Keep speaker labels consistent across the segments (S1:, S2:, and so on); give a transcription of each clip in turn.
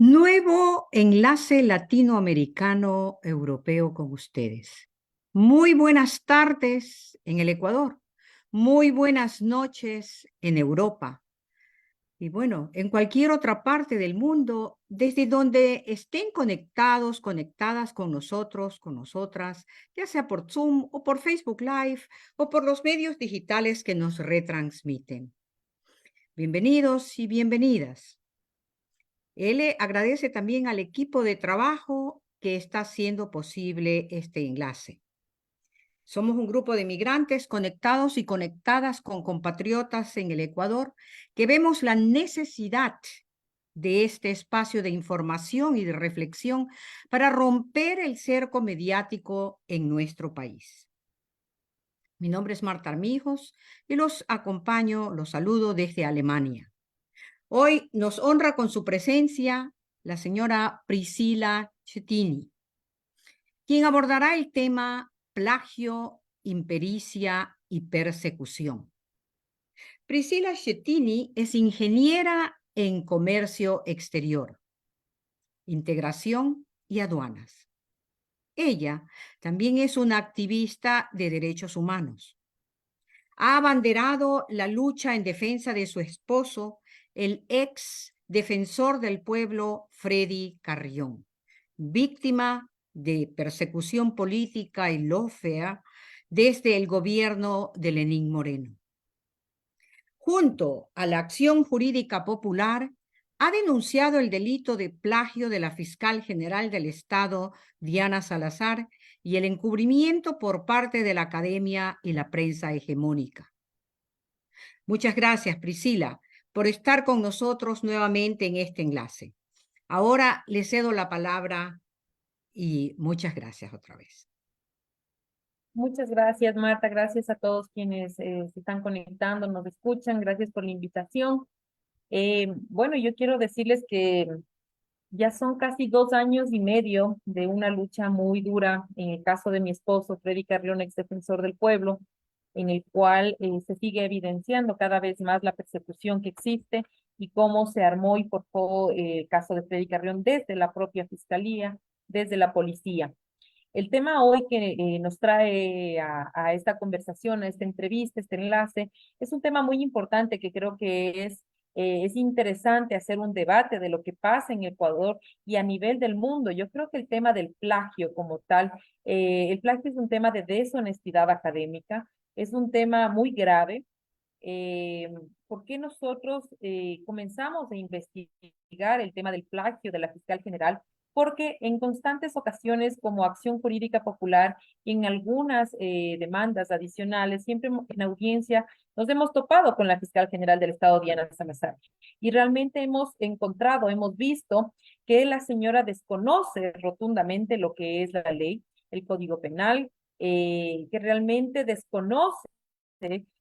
S1: Nuevo enlace latinoamericano-europeo con ustedes. Muy buenas tardes en el Ecuador, muy buenas noches en Europa y bueno, en cualquier otra parte del mundo, desde donde estén conectados, conectadas con nosotros, con nosotras, ya sea por Zoom o por Facebook Live o por los medios digitales que nos retransmiten. Bienvenidos y bienvenidas. Él agradece también al equipo de trabajo que está haciendo posible este enlace. Somos un grupo de migrantes conectados y conectadas con compatriotas en el Ecuador que vemos la necesidad de este espacio de información y de reflexión para romper el cerco mediático en nuestro país. Mi nombre es Marta Armijos y los acompaño, los saludo desde Alemania. Hoy nos honra con su presencia la señora Priscila Chetini, quien abordará el tema plagio, impericia y persecución. Priscila Chetini es ingeniera en comercio exterior, integración y aduanas. Ella también es una activista de derechos humanos. Ha abanderado la lucha en defensa de su esposo, el ex defensor del pueblo Freddy Carrión, víctima de persecución política y lawfare desde el gobierno de Lenín Moreno. Junto a la Acción Jurídica Popular, ha denunciado el delito de plagio de la fiscal general del Estado, Diana Salazar, y el encubrimiento por parte de la academia y la prensa hegemónica. Muchas gracias, Priscila, por estar con nosotros nuevamente en este enlace. Ahora le cedo la palabra y muchas gracias otra vez.
S2: Muchas gracias, Marta. Gracias a todos quienes se están conectando, nos escuchan. Gracias por la invitación. Bueno, yo quiero decirles que ya son casi 2 años y medio de una lucha muy dura en el caso de mi esposo, Freddy Carrión, ex defensor del pueblo, en el cual se sigue evidenciando cada vez más la persecución que existe y cómo se armó y forjó el caso de Freddy Carrión desde la propia fiscalía, desde la policía. El tema hoy que nos trae a esta conversación, a esta entrevista, este enlace, es un tema muy importante que creo que es interesante hacer un debate de lo que pasa en Ecuador y a nivel del mundo. Yo creo que el tema del plagio como tal, el plagio es un tema de deshonestidad académica, es un tema muy grave. eh, ¿Por qué nosotros comenzamos a investigar el tema del plagio de la fiscal general? Porque en constantes ocasiones, como Acción Jurídica Popular y en algunas demandas adicionales, siempre en audiencia nos hemos topado con la fiscal general del Estado, Diana Salazar, y realmente hemos encontrado, hemos visto que la señora desconoce rotundamente lo que es la ley, el Código Penal, que realmente desconoce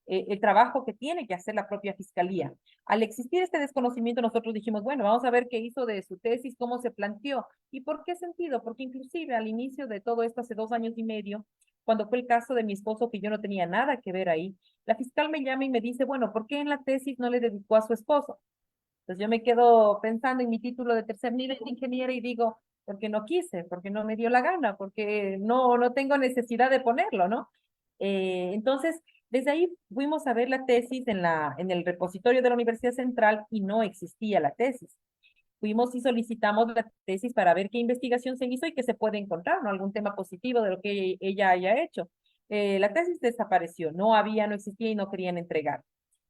S2: el trabajo que tiene que hacer la propia fiscalía. Al existir este desconocimiento, nosotros dijimos, bueno, vamos a ver qué hizo de su tesis, cómo se planteó y por qué sentido, porque inclusive al inicio de todo esto, hace 2 años y medio, cuando fue el caso de mi esposo, que yo no tenía nada que ver ahí, la fiscal me llama y me dice, bueno, ¿por qué en la tesis no le dedicó a su esposo? Entonces yo me quedo pensando en mi título de tercer nivel de ingeniera y digo, porque no quise, porque no me dio la gana, porque no tengo necesidad de ponerlo, ¿no? Entonces, desde ahí fuimos a ver la tesis en el repositorio de la Universidad Central y no existía la tesis. Fuimos y solicitamos la tesis para ver qué investigación se hizo y qué se puede encontrar, ¿no? Algún tema positivo de lo que ella haya hecho. La tesis desapareció, no había, no existía y no querían entregar.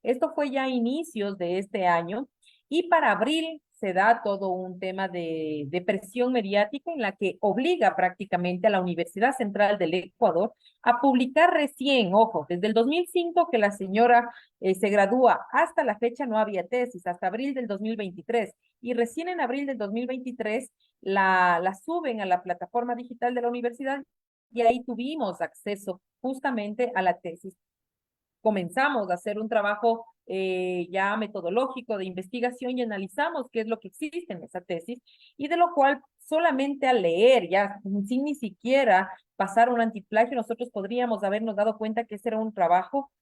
S2: Esto fue ya a inicios de este año y para abril se da todo un tema de presión mediática en la que obliga prácticamente a la Universidad Central del Ecuador a publicar recién, ojo, desde el 2005 que la señora se gradúa, hasta la fecha no había tesis, hasta abril del 2023, y recién en abril del 2023 la suben a la plataforma digital de la universidad y ahí tuvimos acceso justamente a la tesis. Comenzamos a hacer un trabajo ya metodológico de investigación y analizamos qué es lo que existe en esa tesis y de lo cual solamente al leer, ya sin ni siquiera pasar un antiplagio, nosotros podríamos habernos dado cuenta que ese era un trabajo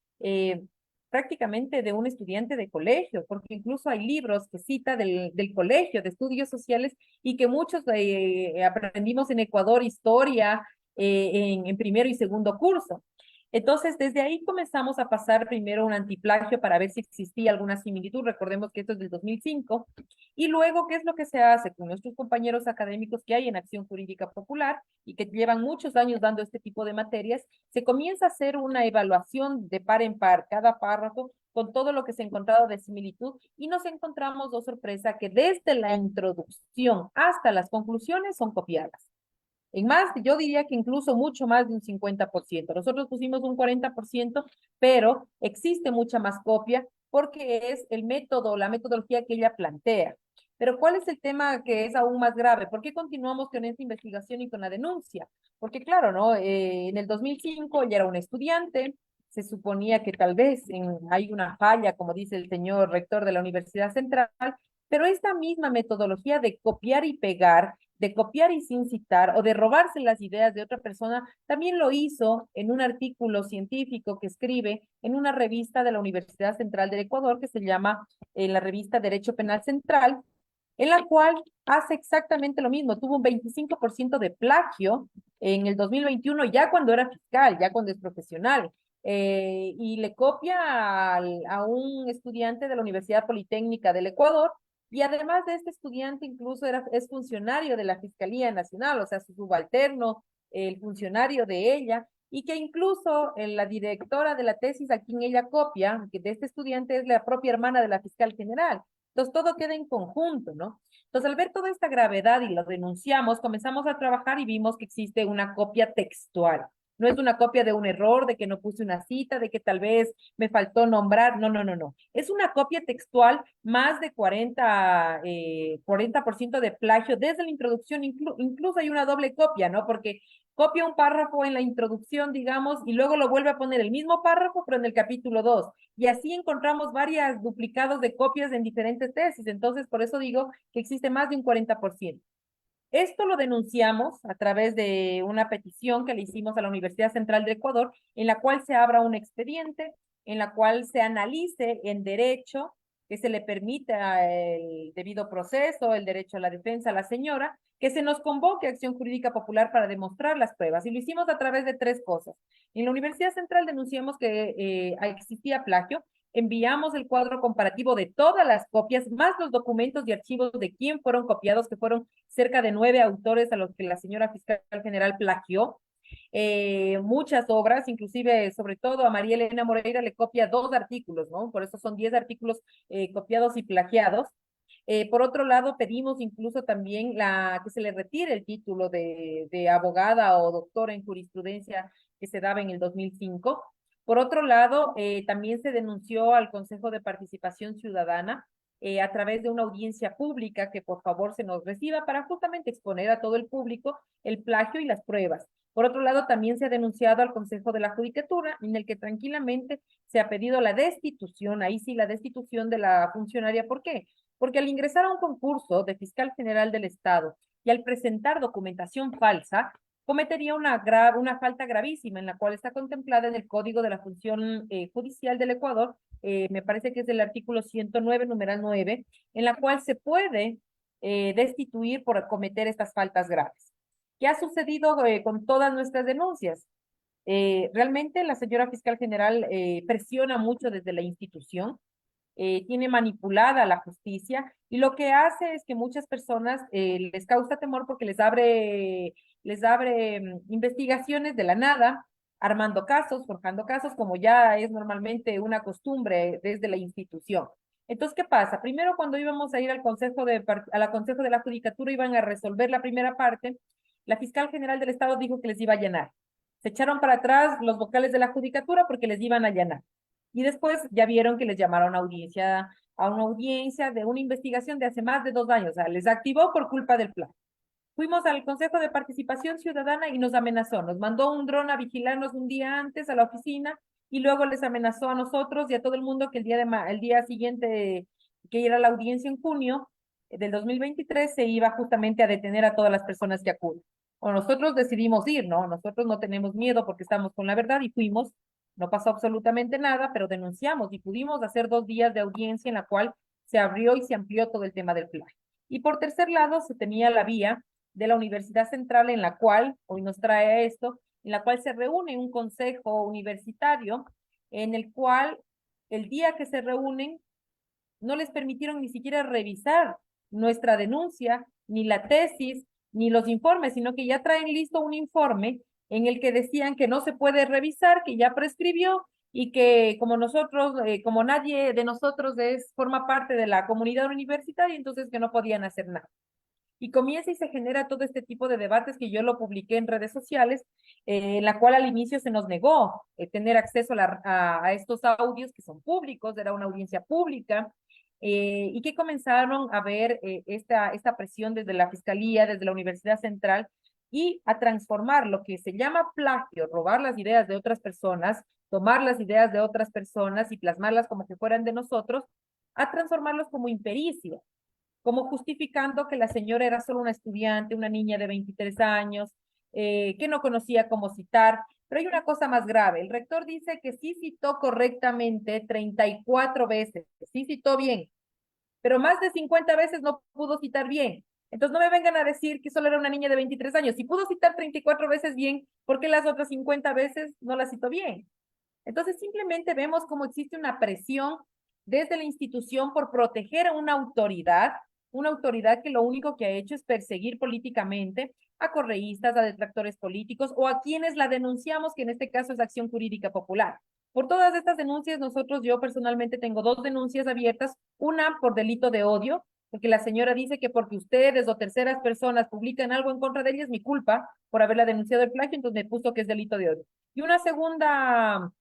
S2: prácticamente de un estudiante de colegio, porque incluso hay libros que cita del colegio de estudios sociales y que muchos aprendimos en Ecuador historia en primero y segundo curso. Entonces, desde ahí comenzamos a pasar primero un antiplagio para ver si existía alguna similitud. Recordemos que esto es del 2005. Y luego, ¿qué es lo que se hace con nuestros compañeros académicos que hay en Acción Jurídica Popular y que llevan muchos años dando este tipo de materias? Se comienza a hacer una evaluación de par en par, cada párrafo, con todo lo que se ha encontrado de similitud y nos encontramos, oh sorpresa, que desde la introducción hasta las conclusiones son copiadas. En más, yo diría que incluso mucho más de un 50%. Nosotros pusimos un 40%, pero existe mucha más copia porque es el método, la metodología que ella plantea. Pero ¿cuál es el tema que es aún más grave? ¿Por qué continuamos con esta investigación y con la denuncia? Porque claro, ¿no? En el 2005 ella era una estudiante, se suponía que tal vez hay una falla, como dice el señor rector de la Universidad Central, pero esta misma metodología de copiar y pegar, de copiar y sin citar o de robarse las ideas de otra persona, también lo hizo en un artículo científico que escribe en una revista de la Universidad Central del Ecuador que se llama la revista Derecho Penal Central, en la cual hace exactamente lo mismo. Tuvo un 25% de plagio en el 2021, ya cuando era fiscal, ya cuando es profesional. Y le copia a un estudiante de la Universidad Politécnica del Ecuador y además de este estudiante, incluso es funcionario de la Fiscalía Nacional, o sea, su subalterno, el funcionario de ella, y que incluso la directora de la tesis a quien ella copia, que de este estudiante es la propia hermana de la fiscal general. Entonces, todo queda en conjunto, ¿no? Entonces, al ver toda esta gravedad y lo denunciamos, comenzamos a trabajar y vimos que existe una copia textual. No es una copia de un error, de que no puse una cita, de que tal vez me faltó nombrar. No, no, no, no. Es una copia textual más de 40% de plagio desde la introducción. Incluso hay una doble copia, ¿no? Porque copia un párrafo en la introducción, digamos, y luego lo vuelve a poner el mismo párrafo, pero en el capítulo 2. Y así encontramos varias duplicados de copias en diferentes tesis. Entonces, por eso digo que existe más de un 40%. Esto lo denunciamos a través de una petición que le hicimos a la Universidad Central de Ecuador, en la cual se abra un expediente, en la cual se analice en derecho, que se le permita el debido proceso, el derecho a la defensa a la señora, que se nos convoque a Acción Jurídica Popular para demostrar las pruebas. Y lo hicimos a través de tres cosas. En la Universidad Central denunciamos que existía plagio, enviamos el cuadro comparativo de todas las copias, más los documentos y archivos de quién fueron copiados, que fueron cerca de 9 autores a los que la señora fiscal general plagió. Muchas obras, inclusive, sobre todo a María Elena Moreira le copia 2 artículos, ¿no? Por eso son 10 artículos copiados y plagiados. Por otro lado, pedimos incluso también que se le retire el título de abogada o doctora en jurisprudencia que se daba en el 2005. Por otro lado, también se denunció al Consejo de Participación Ciudadana a través de una audiencia pública que por favor se nos reciba para justamente exponer a todo el público el plagio y las pruebas. Por otro lado, también se ha denunciado al Consejo de la Judicatura, en el que tranquilamente se ha pedido la destitución, ahí sí, la destitución de la funcionaria. ¿Por qué? Porque al ingresar a un concurso de fiscal general del Estado y al presentar documentación falsa, cometería una falta gravísima en la cual está contemplada en el Código de la Función Judicial del Ecuador, me parece que es el artículo 109, numeral 9, en la cual se puede destituir por cometer estas faltas graves. ¿Qué ha sucedido con todas nuestras denuncias? Realmente la señora fiscal general presiona mucho desde la institución, tiene manipulada la justicia y lo que hace es que muchas personas les causa temor porque les abre investigaciones de la nada, armando casos, forjando casos, como ya es normalmente una costumbre desde la institución. Entonces, ¿qué pasa? Primero, cuando íbamos a ir a la Consejo de la Judicatura, iban a resolver la primera parte, la fiscal general del Estado dijo que les iba a allanar. Se echaron para atrás los vocales de la Judicatura porque les iban a allanar. Y después ya vieron que les llamaron a una audiencia de una investigación de hace más de 2 años. O sea, les activó por culpa del plan. Fuimos al Consejo de Participación Ciudadana y nos amenazó. Nos mandó un dron a vigilarnos un día antes a la oficina y luego les amenazó a nosotros y a todo el mundo que el día siguiente, que era la audiencia en junio del 2023, se iba justamente a detener a todas las personas que acuden. O nosotros decidimos ir, ¿no? Nosotros no tenemos miedo porque estamos con la verdad y fuimos No pasó absolutamente nada, pero denunciamos y pudimos hacer 2 días de audiencia en la cual se abrió y se amplió todo el tema del plagio. Y por tercer lado, se tenía la vía de la Universidad Central en la cual, hoy nos trae esto, en la cual se reúne un consejo universitario, en el cual el día que se reúnen no les permitieron ni siquiera revisar nuestra denuncia, ni la tesis, ni los informes, sino que ya traen listo un informe en el que decían que no se puede revisar, que ya prescribió y que como nosotros, como nadie de nosotros forma parte de la comunidad universitaria, entonces que no podían hacer nada. Y comienza y se genera todo este tipo de debates que yo lo publiqué en redes sociales, en la cual al inicio se nos negó tener acceso a estos audios que son públicos, era una audiencia pública, y que comenzaron a ver esta presión desde la Fiscalía, desde la Universidad Central, y a transformar lo que se llama plagio, robar las ideas de otras personas, tomar las ideas de otras personas y plasmarlas como que fueran de nosotros, a transformarlos como impericia, como justificando que la señora era solo una estudiante, una niña de 23 años, que no conocía cómo citar. Pero hay una cosa más grave. El rector dice que sí citó correctamente 34 veces, sí citó bien, pero más de 50 veces no pudo citar bien. Entonces no me vengan a decir que solo era una niña de 23 años. Si pudo citar 34 veces bien, ¿por qué las otras 50 veces no la citó bien? Entonces simplemente vemos cómo existe una presión desde la institución por proteger a una autoridad que lo único que ha hecho es perseguir políticamente a correístas, a detractores políticos o a quienes la denunciamos, que en este caso es Acción Jurídica Popular. Por todas estas denuncias, yo personalmente tengo 2 denuncias abiertas, una por delito de odio, porque la señora dice que porque ustedes o terceras personas publican algo en contra de ella es mi culpa por haberla denunciado el plagio, entonces me puso que es delito de odio. Y una segunda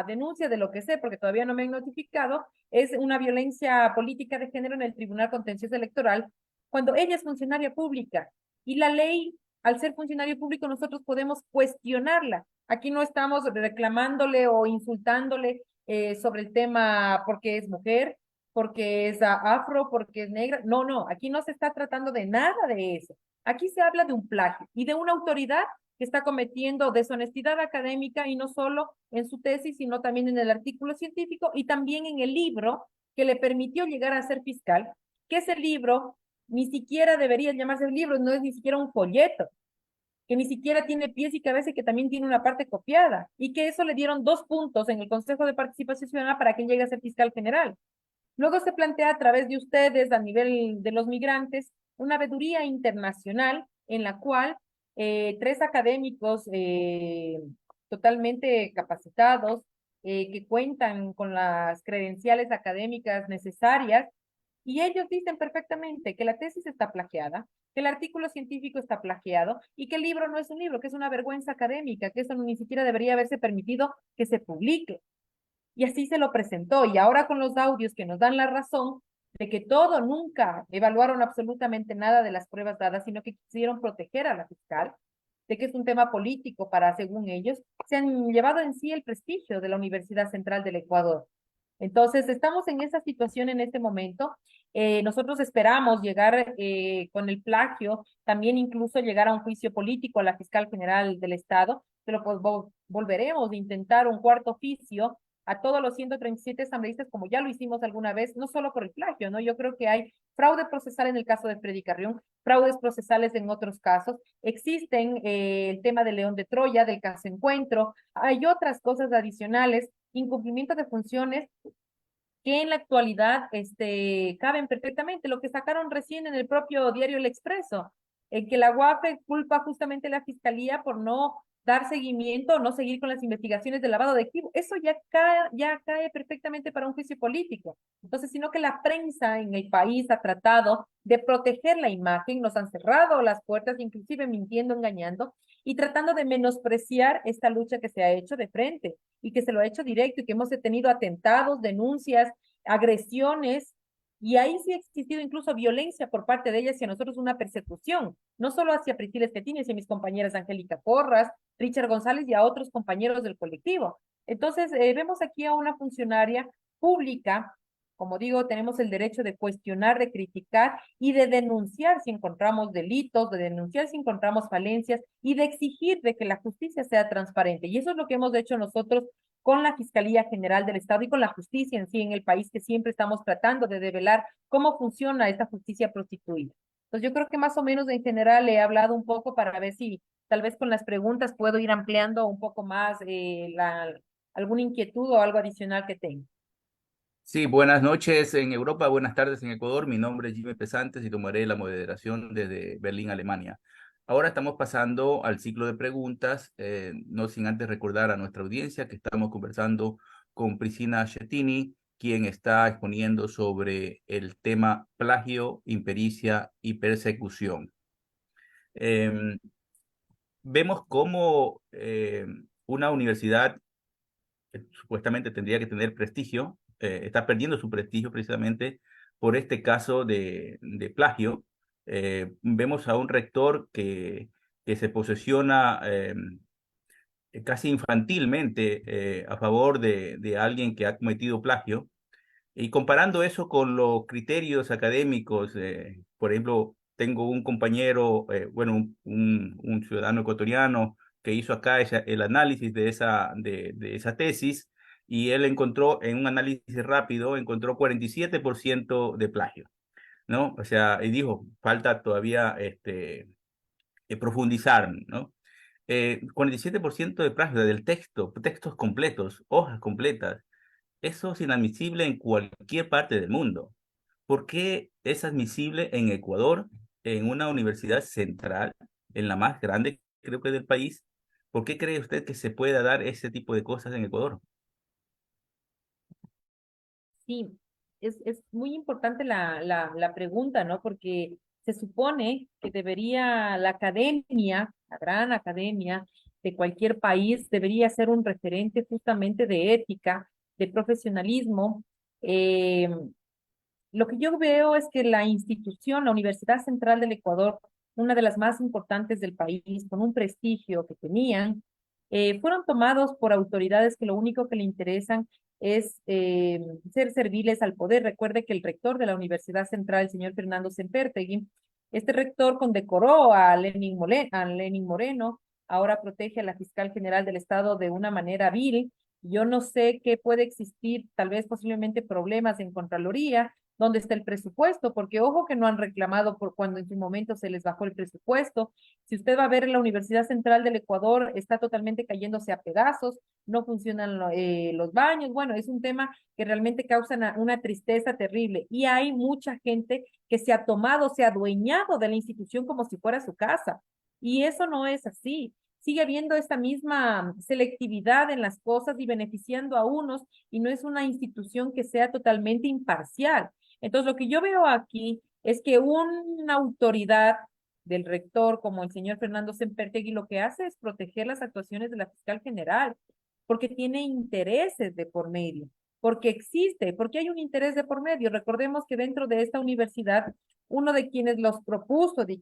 S2: denuncia de lo que sé, porque todavía no me han notificado, es una violencia política de género en el Tribunal Contencioso Electoral, cuando ella es funcionaria pública. Y la ley, al ser funcionario público, nosotros podemos cuestionarla. Aquí no estamos reclamándole o insultándole sobre el tema porque es mujer, porque es afro, porque es negra. No, no, aquí no se está tratando de nada de eso. Aquí se habla de un plagio y de una autoridad que está cometiendo deshonestidad académica y no solo en su tesis, sino también en el artículo científico y también en el libro que le permitió llegar a ser fiscal, que ese libro ni siquiera debería llamarse libro, no es ni siquiera un folleto, que ni siquiera tiene pies y cabeza y que también tiene una parte copiada, y que eso le dieron 2 puntos en el Consejo de Participación Ciudadana para que llegue a ser fiscal general. Luego se plantea a través de ustedes, a nivel de los migrantes, una veeduría internacional en la cual 3 académicos totalmente capacitados, que cuentan con las credenciales académicas necesarias, y ellos dicen perfectamente que la tesis está plagiada, que el artículo científico está plagiado y que el libro no es un libro, que es una vergüenza académica, que eso ni siquiera debería haberse permitido que se publique. Y así se lo presentó. Y ahora con los audios que nos dan la razón de que todo nunca evaluaron absolutamente nada de las pruebas dadas, sino que quisieron proteger a la fiscal, de que es un tema político para, según ellos, se han llevado en sí el prestigio de la Universidad Central del Ecuador. Entonces, estamos en esa situación en este momento. Nosotros esperamos llegar con el plagio, también incluso llegar a un juicio político a la fiscal general del Estado, pero pues volveremos a intentar un cuarto oficio a todos los 137 asambleístas, como ya lo hicimos alguna vez, no solo por el plagio, ¿no? Yo creo que hay fraude procesal en el caso de Freddy Carrión, fraudes procesales en otros casos, existen el tema de León de Troya, del caso Encuentro, hay otras cosas adicionales, incumplimiento de funciones que en la actualidad caben perfectamente, lo que sacaron recién en el propio diario El Expreso, en que la UAFE culpa justamente a la Fiscalía por no dar seguimiento, no seguir con las investigaciones de lavado de activos. Eso ya cae perfectamente para un juicio político. Entonces, sino que la prensa en el país ha tratado de proteger la imagen, nos han cerrado las puertas, inclusive mintiendo, engañando, y tratando de menospreciar esta lucha que se ha hecho de frente y que se lo ha hecho directo y que hemos tenido atentados, denuncias, agresiones, y ahí sí ha existido incluso violencia por parte de ellas y a nosotros una persecución, no solo hacia Priscila Esquetini, hacia mis compañeras Angélica Porras, Richard González y a otros compañeros del colectivo. Entonces, vemos aquí a una funcionaria pública Como digo, tenemos el derecho de cuestionar, de criticar y de denunciar si encontramos delitos, de denunciar si encontramos falencias y de exigir de que la justicia sea transparente. Y eso es lo que hemos hecho nosotros con la Fiscalía General del Estado y con la justicia en sí en el país, que siempre estamos tratando de develar cómo funciona esta justicia prostituida. Entonces yo creo que más o menos en general he hablado un poco para ver si tal vez con las preguntas puedo ir ampliando un poco más alguna inquietud o algo adicional que tenga.
S3: Sí, buenas noches en Europa, buenas tardes en Ecuador. Mi nombre es Jimmy Pesantes y tomaré la moderación desde Berlín, Alemania. Ahora estamos pasando al ciclo de preguntas, no sin antes recordar a nuestra audiencia que estamos conversando con Priscina Schettini, quien está exponiendo sobre el tema plagio, impericia y persecución. Em, Vemos cómo una universidad supuestamente tendría que tener prestigio, está perdiendo su prestigio precisamente por este caso de plagio. Vemos a un rector que se posesiona casi infantilmente a favor de alguien que ha cometido plagio. Y comparando eso con los criterios académicos, por ejemplo, tengo un compañero, bueno, un ciudadano ecuatoriano que hizo acá el análisis de esa tesis y él encontró en un análisis rápido, encontró 47% de plagio, ¿no? O sea, y dijo, falta todavía profundizar, ¿no? 47% de plagio del texto, textos completos, hojas completas. Eso es inadmisible en cualquier parte del mundo. ¿Por qué es admisible en Ecuador, en una universidad central, en la más grande, creo que del país? ¿Por qué cree usted que se pueda dar ese tipo de cosas en Ecuador?
S2: Sí, es muy importante la pregunta, ¿no? Porque se supone que debería la academia, la gran academia de cualquier país, debería ser un referente justamente de ética, de profesionalismo. Eh, lo que yo veo es que la institución, la Universidad Central del Ecuador, una de las más importantes del país, con un prestigio que tenían, fueron tomados por autoridades que lo único que le interesan es ser serviles al poder. Recuerde que el rector de la Universidad Central, el señor Fernando Sempértegui, este rector condecoró a Lenin Moreno, ahora protege a la fiscal general del Estado de una manera vil. Yo no sé qué puede existir, tal vez posiblemente problemas en Contraloría, dónde está el presupuesto, porque ojo que no han reclamado por cuando en su momento se les bajó el presupuesto. Si usted va a ver en la Universidad Central del Ecuador, está totalmente cayéndose a pedazos, no funcionan los baños. Bueno, es un tema que realmente causa una tristeza terrible y hay mucha gente que se ha tomado, se ha adueñado de la institución como si fuera su casa. Y eso no es así. Sigue habiendo esta misma selectividad en las cosas y beneficiando a unos y no es una institución que sea totalmente imparcial. Entonces, lo que yo veo aquí es que una autoridad del rector, como el señor Fernando Sempértegui, lo que hace es proteger las actuaciones de la fiscal general, porque tiene intereses de por medio, porque existe, porque hay un interés de por medio. Recordemos que dentro de esta universidad, uno de quienes los propuso y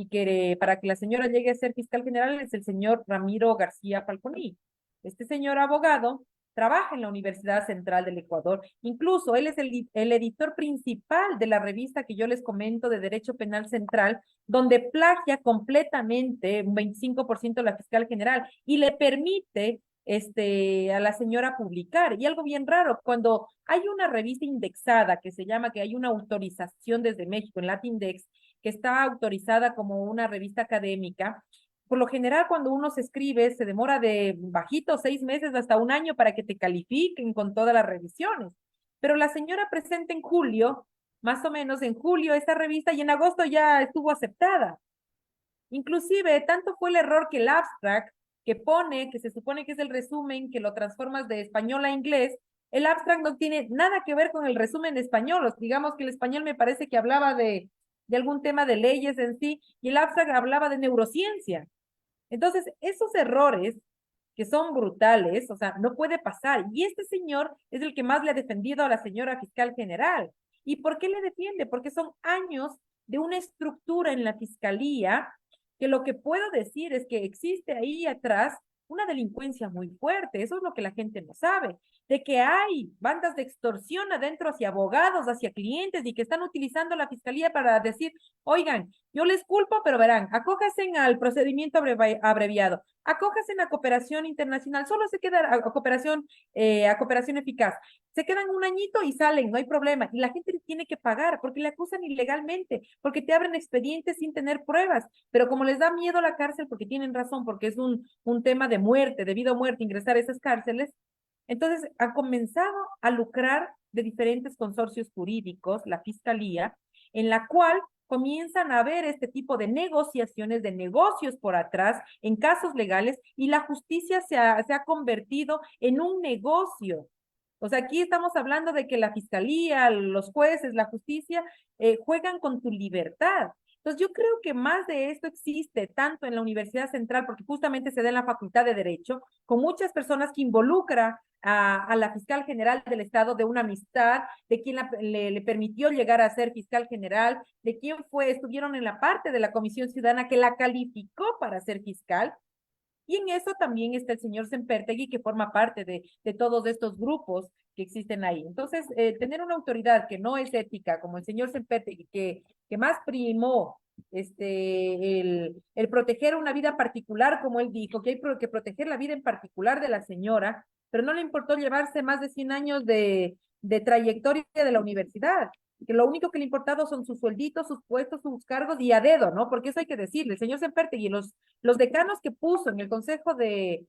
S2: que para que la señora llegue a ser fiscal general es el señor Ramiro García Falconi. Este señor abogado trabaja en la Universidad Central del Ecuador. Incluso él es el editor principal de la revista que yo les comento de Derecho Penal Central, donde plagia completamente un 25% la fiscal general y le permite a la señora publicar. Y algo bien raro, cuando hay una revista indexada que se llama, que hay una autorización desde México, en Latindex, que está autorizada como una revista académica, por lo general, cuando uno se escribe, se demora de bajito 6 meses hasta un año para que te califiquen con todas las revisiones. Pero la señora presenta en julio, más o menos en julio, esta revista y en agosto ya estuvo aceptada. Inclusive, tanto fue el error que el abstract que pone, que se supone que es el resumen, que lo transformas de español a inglés, el abstract no tiene nada que ver con el resumen español. Digamos que el español me parece que hablaba de algún tema de leyes en sí y el abstract hablaba de neurociencia. Entonces, esos errores que son brutales, o sea, no puede pasar. Y este señor es el que más le ha defendido a la señora fiscal general. ¿Y por qué le defiende? Porque son años de una estructura en la fiscalía que lo que puedo decir es que existe ahí atrás una delincuencia muy fuerte. Eso es lo que la gente no sabe. de que hay bandas de extorsión adentro hacia abogados, hacia clientes y que están utilizando la fiscalía para decir, oigan, yo les culpo, pero verán, acójanse al procedimiento abreviado, acójanse a cooperación internacional, solo se queda a cooperación eficaz. Se quedan un añito y salen, no hay problema. Y la gente tiene que pagar porque le acusan ilegalmente, porque te abren expedientes sin tener pruebas. Pero como les da miedo la cárcel, porque tienen razón, porque es un tema de muerte, de vida o muerte, ingresar a esas cárceles, entonces han comenzado a lucrar de diferentes consorcios jurídicos, la fiscalía, en la cual comienzan a haber este tipo de negociaciones, de negocios por atrás, en casos legales, y la justicia se ha convertido en un negocio. O sea, aquí estamos hablando de que la fiscalía, los jueces, la justicia, juegan con tu libertad. Entonces, yo creo que más de esto existe tanto en la Universidad Central, porque justamente se da en la Facultad de Derecho, con muchas personas que involucra a la fiscal general del Estado de una amistad, de quien le permitió llegar a ser fiscal general, de quién estuvieron en la parte de la Comisión Ciudadana que la calificó para ser fiscal. Y en eso también está el señor Sempertegui, que forma parte de todos estos grupos que existen ahí. Entonces, tener una autoridad que no es ética, como el señor Sempertegui, que más primó el proteger una vida particular, como él dijo, que hay que proteger la vida en particular de la señora, pero no le importó llevarse más de 100 años de trayectoria de la universidad, que lo único que le importaba son sus suelditos, sus puestos, sus cargos y a dedo, ¿no? Porque eso hay que decirle, el señor Sempertegui, los decanos que puso en el consejo de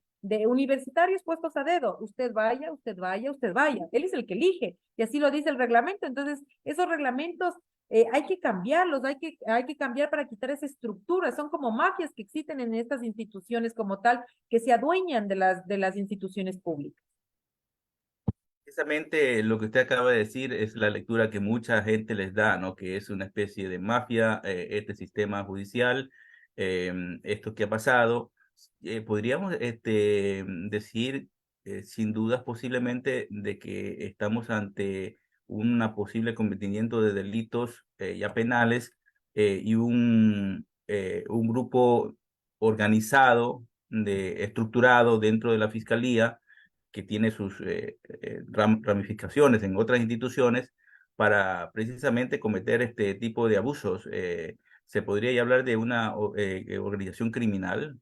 S2: universitarios puestos a dedo, usted vaya, usted vaya, usted vaya, él es el que elige, y así lo dice el reglamento. Entonces, esos reglamentos hay que cambiarlos, hay que cambiar para quitar esa estructura, son como mafias que existen en estas instituciones como tal, que se adueñan de las instituciones públicas.
S3: Precisamente lo que usted acaba de decir es la lectura que mucha gente les da, ¿no? Que es una especie de mafia, este sistema judicial, esto que ha pasado. Podríamos decir, sin dudas posiblemente, de que estamos ante un posible cometimiento de delitos ya penales y un grupo organizado, estructurado dentro de la fiscalía que tiene sus ramificaciones en otras instituciones para precisamente cometer este tipo de abusos. ¿Se podría ya hablar de una organización criminal?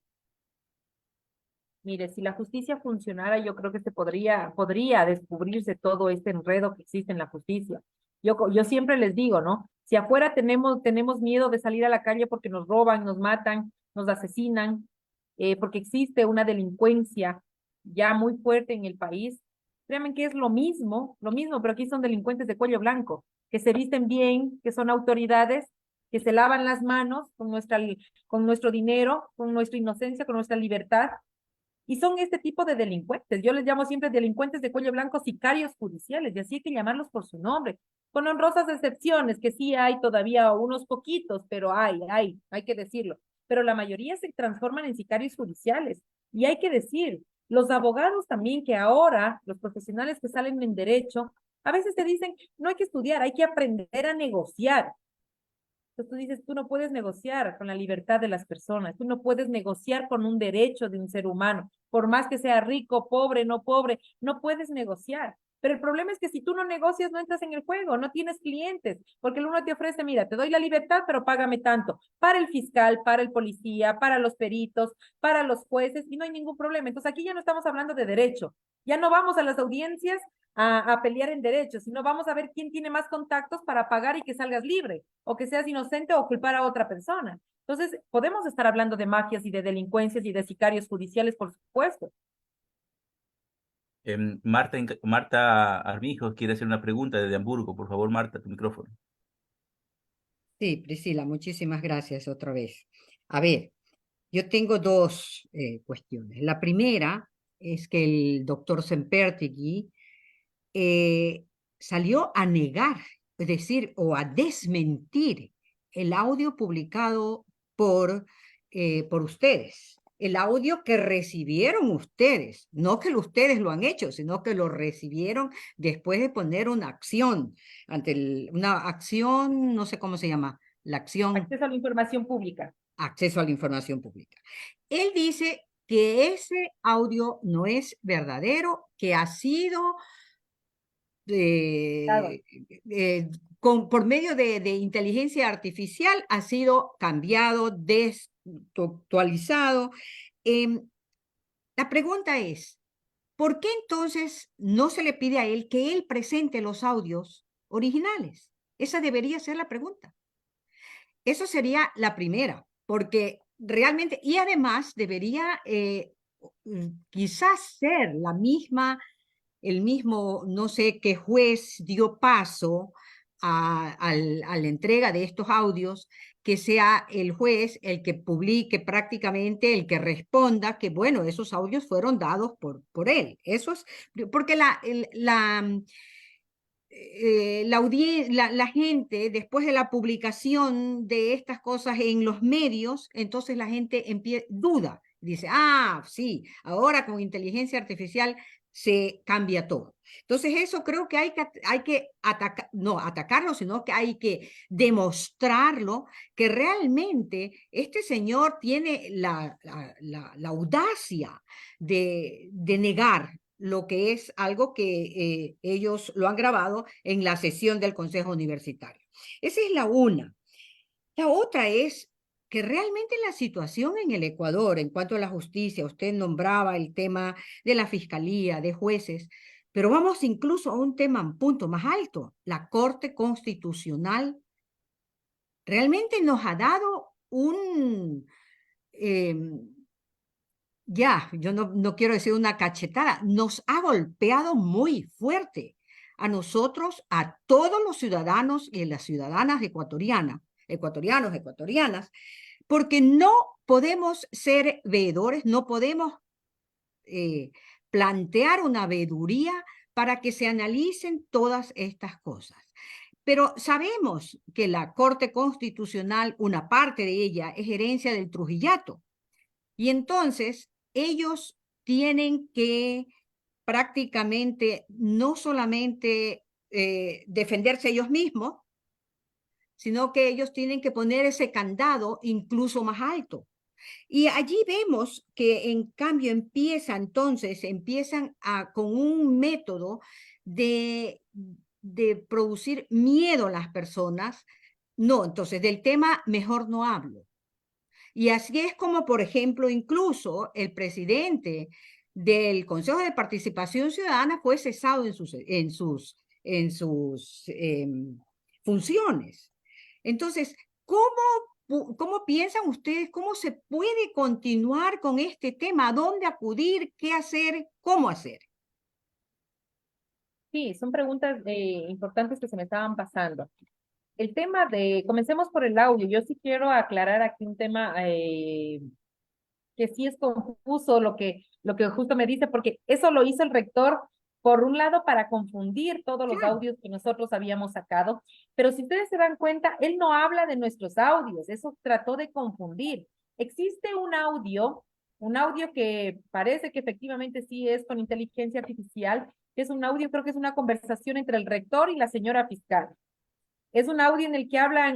S2: Mire, si la justicia funcionara, yo creo que podría descubrirse todo este enredo que existe en la justicia. Yo siempre les digo, ¿no? Si afuera tenemos miedo de salir a la calle porque nos roban, nos matan, nos asesinan, porque existe una delincuencia ya muy fuerte en el país, créanme que es lo mismo, pero aquí son delincuentes de cuello blanco, que se visten bien, que son autoridades, que se lavan las manos con nuestro dinero, con nuestra inocencia, con nuestra libertad, y son este tipo de delincuentes. Yo les llamo siempre delincuentes de cuello blanco, sicarios judiciales, y así hay que llamarlos por su nombre. Con honrosas excepciones, que sí hay todavía unos poquitos, pero hay que decirlo. Pero la mayoría se transforman en sicarios judiciales. Y hay que decir, los abogados también que ahora, los profesionales que salen en derecho, a veces te dicen, no hay que estudiar, hay que aprender a negociar. Entonces tú dices, tú no puedes negociar con la libertad de las personas, tú no puedes negociar con un derecho de un ser humano, por más que sea rico, pobre, no puedes negociar. Pero el problema es que si tú no negocias, no entras en el juego, no tienes clientes, porque el uno te ofrece, mira, te doy la libertad, pero págame tanto, para el fiscal, para el policía, para los peritos, para los jueces, y no hay ningún problema. Entonces aquí ya no estamos hablando de derecho, ya no vamos a las audiencias a pelear en derechos, sino vamos a ver quién tiene más contactos para pagar y que salgas libre, o que seas inocente o culpar a otra persona. Entonces, podemos estar hablando de mafias y de delincuencias y de sicarios judiciales, por supuesto.
S3: Marta Armijo quiere hacer una pregunta desde Hamburgo. Por favor, Marta, tu micrófono.
S1: Sí, Priscila, muchísimas gracias otra vez. A ver, yo tengo dos cuestiones. La primera es que el doctor Sempertegui salió a negar, es decir, o a desmentir el audio publicado por ustedes, el audio que recibieron ustedes, no que ustedes lo han hecho, sino que lo recibieron después de poner una acción, una acción, no sé cómo se llama, la acción...
S2: Acceso a la información pública.
S1: Acceso a la información pública. Él dice que ese audio no es verdadero, que ha sido
S2: Claro.
S1: por medio de inteligencia artificial, ha sido cambiado, desactualizado. La pregunta es, ¿por qué entonces no se le pide a él que él presente los audios originales? Esa debería ser la pregunta. Eso sería la primera, porque realmente, y además debería quizás ser el mismo, no sé qué juez dio paso a la entrega de estos audios, que sea el juez el que publique prácticamente, el que responda que, bueno, esos audios fueron dados por él. Eso es, porque la gente, después de la publicación de estas cosas en los medios, entonces la gente duda, dice, ah, sí, ahora con inteligencia artificial se cambia todo. Entonces eso creo que hay que atacar, no atacarlo, sino que hay que demostrarlo, que realmente este señor tiene la audacia de negar lo que es algo que ellos lo han grabado en la sesión del Consejo Universitario. Esa es la una. La otra es que realmente la situación en el Ecuador, en cuanto a la justicia, usted nombraba el tema de la fiscalía, de jueces, pero vamos incluso a un tema, un punto más alto, la Corte Constitucional realmente nos ha dado eh, yo no quiero decir una cachetada, nos ha golpeado muy fuerte a nosotros, a todos los ciudadanos y las ciudadanas ecuatorianas, porque no podemos ser veedores, no podemos plantear una veeduría para que se analicen todas estas cosas. Pero sabemos que la Corte Constitucional, una parte de ella es herencia del Trujillato. Y entonces ellos tienen que prácticamente no solamente defenderse ellos mismos, sino que ellos tienen que poner ese candado incluso más alto. Y allí vemos que en cambio empiezan con un método de producir miedo a las personas. No, entonces del tema mejor no hablo. Y así es como, por ejemplo, incluso el presidente del Consejo de Participación Ciudadana fue cesado en sus funciones. Entonces, ¿cómo piensan ustedes, cómo se puede continuar con este tema? ¿A dónde acudir? ¿Qué hacer? ¿Cómo hacer?
S2: Sí, son preguntas importantes que se me estaban pasando. El tema comencemos por el audio. Yo sí quiero aclarar aquí un tema que sí es confuso lo que justo me dice, porque eso lo hizo el rector, por un lado, para confundir todos los
S1: Claro.
S2: audios que nosotros habíamos sacado, pero si ustedes se dan cuenta, él no habla de nuestros audios, eso trató de confundir. Existe un audio que parece que efectivamente sí es con inteligencia artificial, que es un audio, creo que es una conversación entre el rector y la señora fiscal. Es un audio en el que hablan,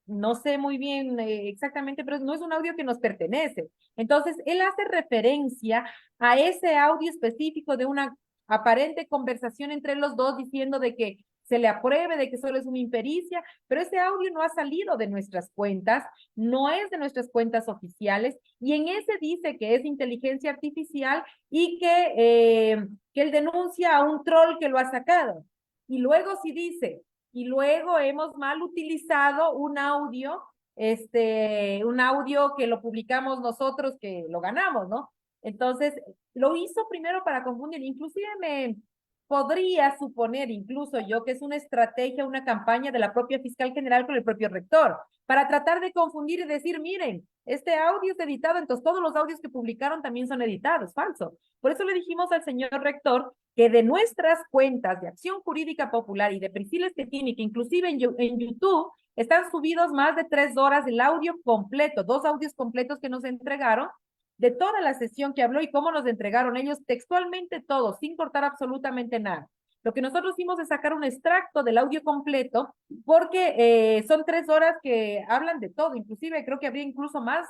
S2: no sé muy bien exactamente, pero no es un audio que nos pertenece. Entonces, él hace referencia a ese audio específico de una aparente conversación entre los dos diciendo de que se le apruebe, de que solo es una impericia, pero ese audio no ha salido de nuestras cuentas, no es de nuestras cuentas oficiales, y en ese dice que es inteligencia artificial y que él denuncia a un troll que lo ha sacado. Y luego sí dice, y luego hemos mal utilizado un audio que lo publicamos nosotros, que lo ganamos, ¿no? Entonces, lo hizo primero para confundir, inclusive me podría suponer, incluso yo, que es una estrategia, una campaña de la propia fiscal general con el propio rector, para tratar de confundir y decir, miren, este audio es editado, entonces todos los audios que publicaron también son editados, falso. Por eso le dijimos al señor rector que de nuestras cuentas de Acción Jurídica Popular y de Prisiles que tiene, que inclusive en YouTube están subidos más de 3 horas del audio completo, 2 audios completos que nos entregaron, de toda la sesión que habló y cómo nos entregaron ellos textualmente todo, sin cortar absolutamente nada. Lo que nosotros hicimos es sacar un extracto del audio completo, porque son 3 horas que hablan de todo, inclusive creo que habría incluso más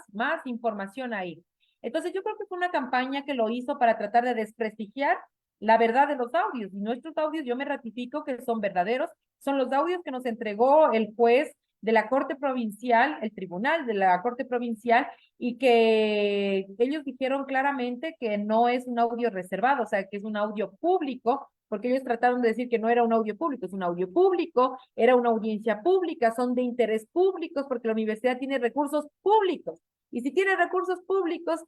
S2: información ahí. Entonces yo creo que fue una campaña que lo hizo para tratar de desprestigiar la verdad de los audios. Y nuestros audios, yo me ratifico que son verdaderos, son los audios que nos entregó el juez de la Corte Provincial, el tribunal de la Corte Provincial, y que ellos dijeron claramente que no es un audio reservado, o sea, que es un audio público, porque ellos trataron de decir que no era un audio público, es un audio público, era una audiencia pública, son de interés públicos, porque la universidad tiene recursos públicos. Y si tiene recursos públicos,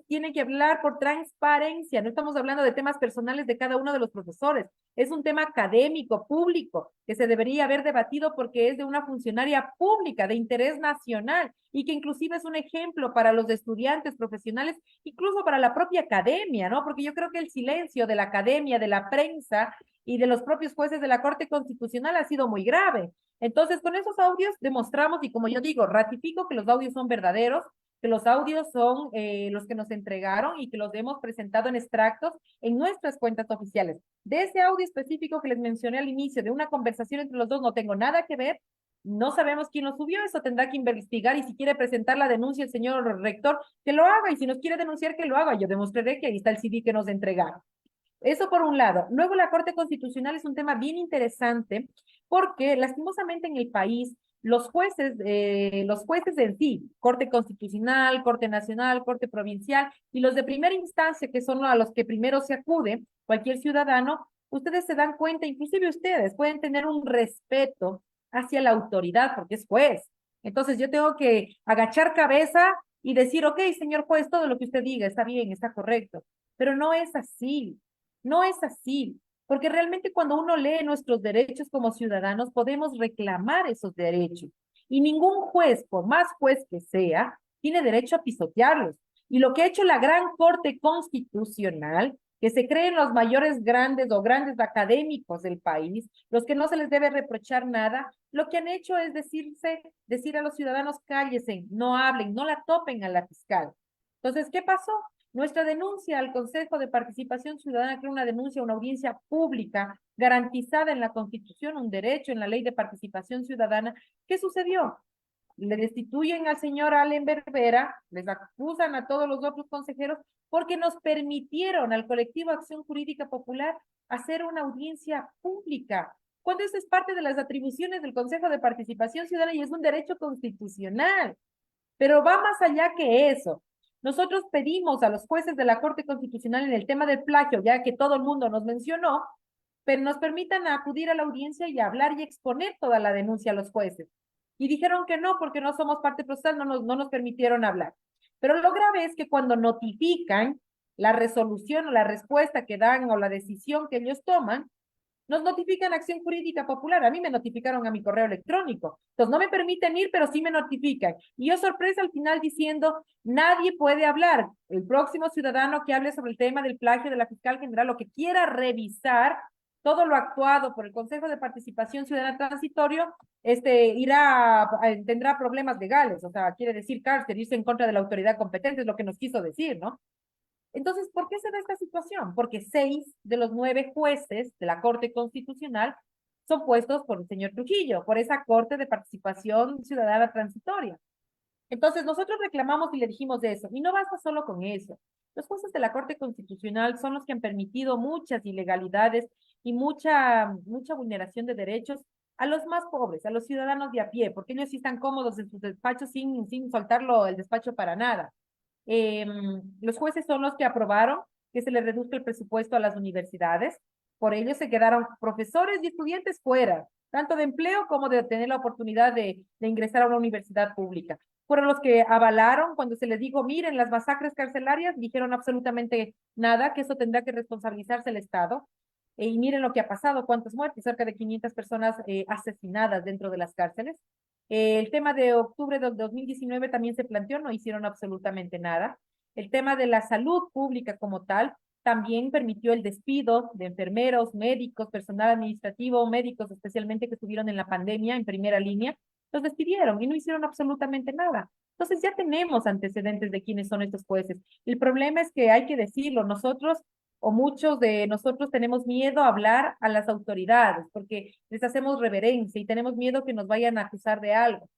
S2: tiene que hablar por transparencia. No estamos hablando de temas personales de cada uno de los profesores. Es un tema académico, público, que se debería haber debatido porque es de una funcionaria pública de interés nacional y que inclusive es un ejemplo para los estudiantes profesionales, incluso para la propia academia, ¿no? Porque yo creo que el silencio de la academia, de la prensa y de los propios jueces de la Corte Constitucional ha sido muy grave. Entonces, con esos audios demostramos, y como yo digo, ratifico que los audios son verdaderos, que los audios son los que nos entregaron y que los hemos presentado en extractos en nuestras cuentas oficiales. De ese audio específico que les mencioné al inicio, de una conversación entre los dos, no tengo nada que ver, no sabemos quién lo subió, eso tendrá que investigar y si quiere presentar la denuncia el señor rector, que lo haga y si nos quiere denunciar, que lo haga. Yo demostraré que ahí está el CD que nos entregaron. Eso por un lado. Luego la Corte Constitucional es un tema bien interesante porque lastimosamente en el país los jueces en sí, Corte Constitucional, Corte Nacional, Corte Provincial y los de primera instancia, que son a los que primero se acude cualquier ciudadano, ustedes se dan cuenta, inclusive ustedes pueden tener un respeto hacia la autoridad porque es juez. Entonces yo tengo que agachar cabeza y decir, ok, señor juez, todo lo que usted diga está bien, está correcto, pero no es así. No es así, porque realmente cuando uno lee nuestros derechos como ciudadanos, podemos reclamar esos derechos. Y ningún juez, por más juez que sea, tiene derecho a pisotearlos. Y lo que ha hecho la gran Corte Constitucional, que se creen los mayores grandes o grandes académicos del país, los que no se les debe reprochar nada, lo que han hecho es decir a los ciudadanos, cállense, no hablen, no la topen a la fiscal. Entonces, ¿qué pasó? Nuestra denuncia al Consejo de Participación Ciudadana, que era una denuncia, una audiencia pública garantizada en la Constitución, un derecho en la Ley de Participación Ciudadana. ¿Qué sucedió? Le destituyen al señor Allen Berbera, les acusan a todos los otros consejeros porque nos permitieron al colectivo Acción Jurídica Popular hacer una audiencia pública, cuando eso es parte de las atribuciones del Consejo de Participación Ciudadana y es un derecho constitucional. Pero va más allá que eso. Nosotros pedimos a los jueces de la Corte Constitucional en el tema del plagio, ya que todo el mundo nos mencionó, pero nos permitan acudir a la audiencia y hablar y exponer toda la denuncia a los jueces. Y dijeron que no, porque no somos parte procesal, no nos permitieron hablar. Pero lo grave es que cuando notifican la resolución o la respuesta que dan o la decisión que ellos toman, nos notifican Acción Jurídica Popular. A mí me notificaron a mi correo electrónico. Entonces no me permiten ir, pero sí me notifican. Y yo sorpresa al final diciendo, nadie puede hablar. El próximo ciudadano que hable sobre el tema del plagio de la fiscal general o que quiera revisar todo lo actuado por el Consejo de Participación Ciudadana Transitorio, tendrá problemas legales, o sea, quiere decir cárcel, irse en contra de la autoridad competente, es lo que nos quiso decir, ¿no? Entonces, ¿por qué se da esta situación? Porque 6 de los 9 jueces de la Corte Constitucional son puestos por el señor Trujillo, por esa Corte de Participación Ciudadana Transitoria. Entonces, nosotros reclamamos y le dijimos eso, y no basta solo con eso. Los jueces de la Corte Constitucional son los que han permitido muchas ilegalidades y mucha vulneración de derechos a los más pobres, a los ciudadanos de a pie, porque ellos sí están cómodos en sus despachos sin soltarlo el despacho para nada. Los jueces son los que aprobaron que se le reduzca el presupuesto a las universidades. Por ello se quedaron profesores y estudiantes fuera, tanto de empleo como de tener la oportunidad de ingresar a una universidad pública. Fueron los que avalaron cuando se les dijo, miren, las masacres carcelarias, dijeron absolutamente nada, que eso tendrá que responsabilizarse el Estado. Y miren lo que ha pasado, cuántas muertes, cerca de 500 personas asesinadas dentro de las cárceles. El tema de octubre del 2019 también se planteó, no hicieron absolutamente nada. El tema de la salud pública como tal también permitió el despido de enfermeros, médicos, personal administrativo, médicos especialmente que estuvieron en la pandemia en primera línea. Los despidieron y no hicieron absolutamente nada. Entonces ya tenemos antecedentes de quiénes son estos jueces. El problema es que hay que decirlo, nosotros o muchos de nosotros tenemos miedo a hablar a las autoridades porque les hacemos reverencia y tenemos miedo que nos vayan a acusar de algo.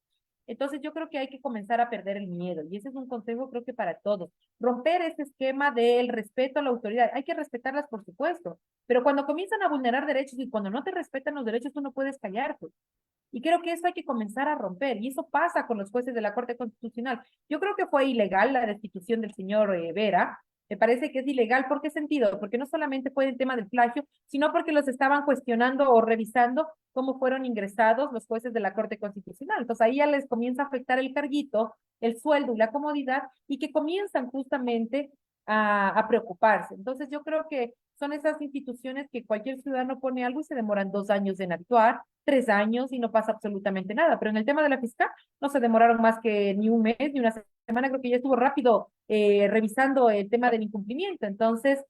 S2: Entonces yo creo que hay que comenzar a perder el miedo y ese es un consejo creo que para todos. Romper ese esquema del respeto a la autoridad. Hay que respetarlas, por supuesto, pero cuando comienzan a vulnerar derechos y cuando no te respetan los derechos, tú no puedes callarte. Y creo que eso hay que comenzar a romper, y eso pasa con los jueces de la Corte Constitucional. Yo creo que fue ilegal la destitución del señor Vera, me parece que es ilegal. ¿Por qué sentido? Porque no solamente fue el tema del plagio, sino porque los estaban cuestionando o revisando cómo fueron ingresados los jueces de la Corte Constitucional. Entonces ahí ya les comienza a afectar el carguito, el sueldo y la comodidad, y que comienzan justamente a preocuparse. Entonces yo creo que son esas instituciones que cualquier ciudadano pone algo y se demoran 2 años en actuar, 3 años y no pasa absolutamente nada. Pero en el tema de la fiscal no se demoraron más que ni un mes, ni una semana, creo que ya estuvo rápido revisando el tema del incumplimiento. Entonces,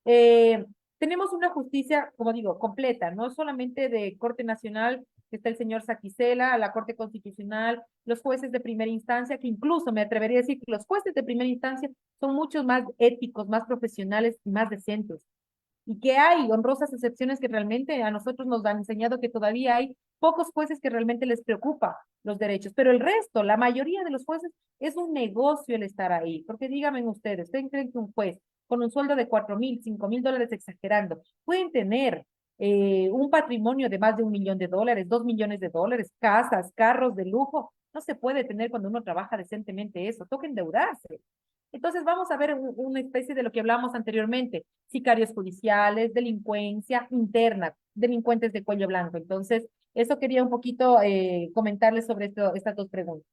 S2: eh, tenemos una justicia, como digo, completa, no solamente de Corte Nacional, que está el señor Saquicela, la Corte Constitucional, los jueces de primera instancia, que incluso me atrevería a decir que los jueces de primera instancia son muchos más éticos, más profesionales y más decentes y que hay honrosas excepciones que realmente a nosotros nos han enseñado que todavía hay pocos jueces que realmente les preocupa los derechos, pero el resto, la mayoría de los jueces, es un negocio el estar ahí, porque díganme ¿ustedes creen que un juez con un sueldo de 4.000, $5.000 exagerando, pueden tener un patrimonio de más de $1.000.000, $2.000.000, casas, carros de lujo? No se puede tener cuando uno trabaja decentemente eso, toca endeudarse. Entonces vamos a ver una especie de lo que hablamos anteriormente, sicarios judiciales, delincuencia interna, delincuentes de cuello blanco. Entonces, eso quería un poquito comentarles sobre estas dos preguntas.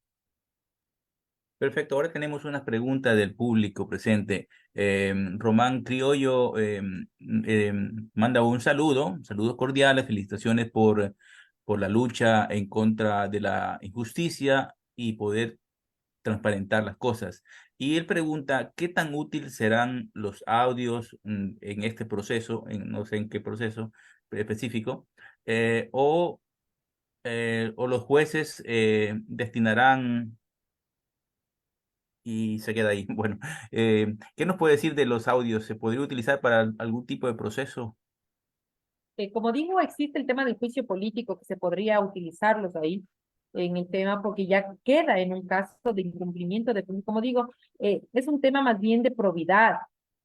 S3: Perfecto, ahora tenemos unas preguntas del público presente. Román Criollo manda un saludo, saludos cordiales, felicitaciones por la lucha en contra de la injusticia y poder transparentar las cosas. Y él pregunta, ¿qué tan útil serán los audios en este proceso, no sé en qué proceso específico, o los jueces destinarán y se queda ahí? Bueno, ¿qué nos puede decir de los audios? ¿Se podría utilizar para algún tipo de proceso?
S2: Como digo, existe el tema del juicio político que se podría utilizarlos ahí en el tema porque ya queda en un caso de incumplimiento de, como digo, es un tema más bien de probidad,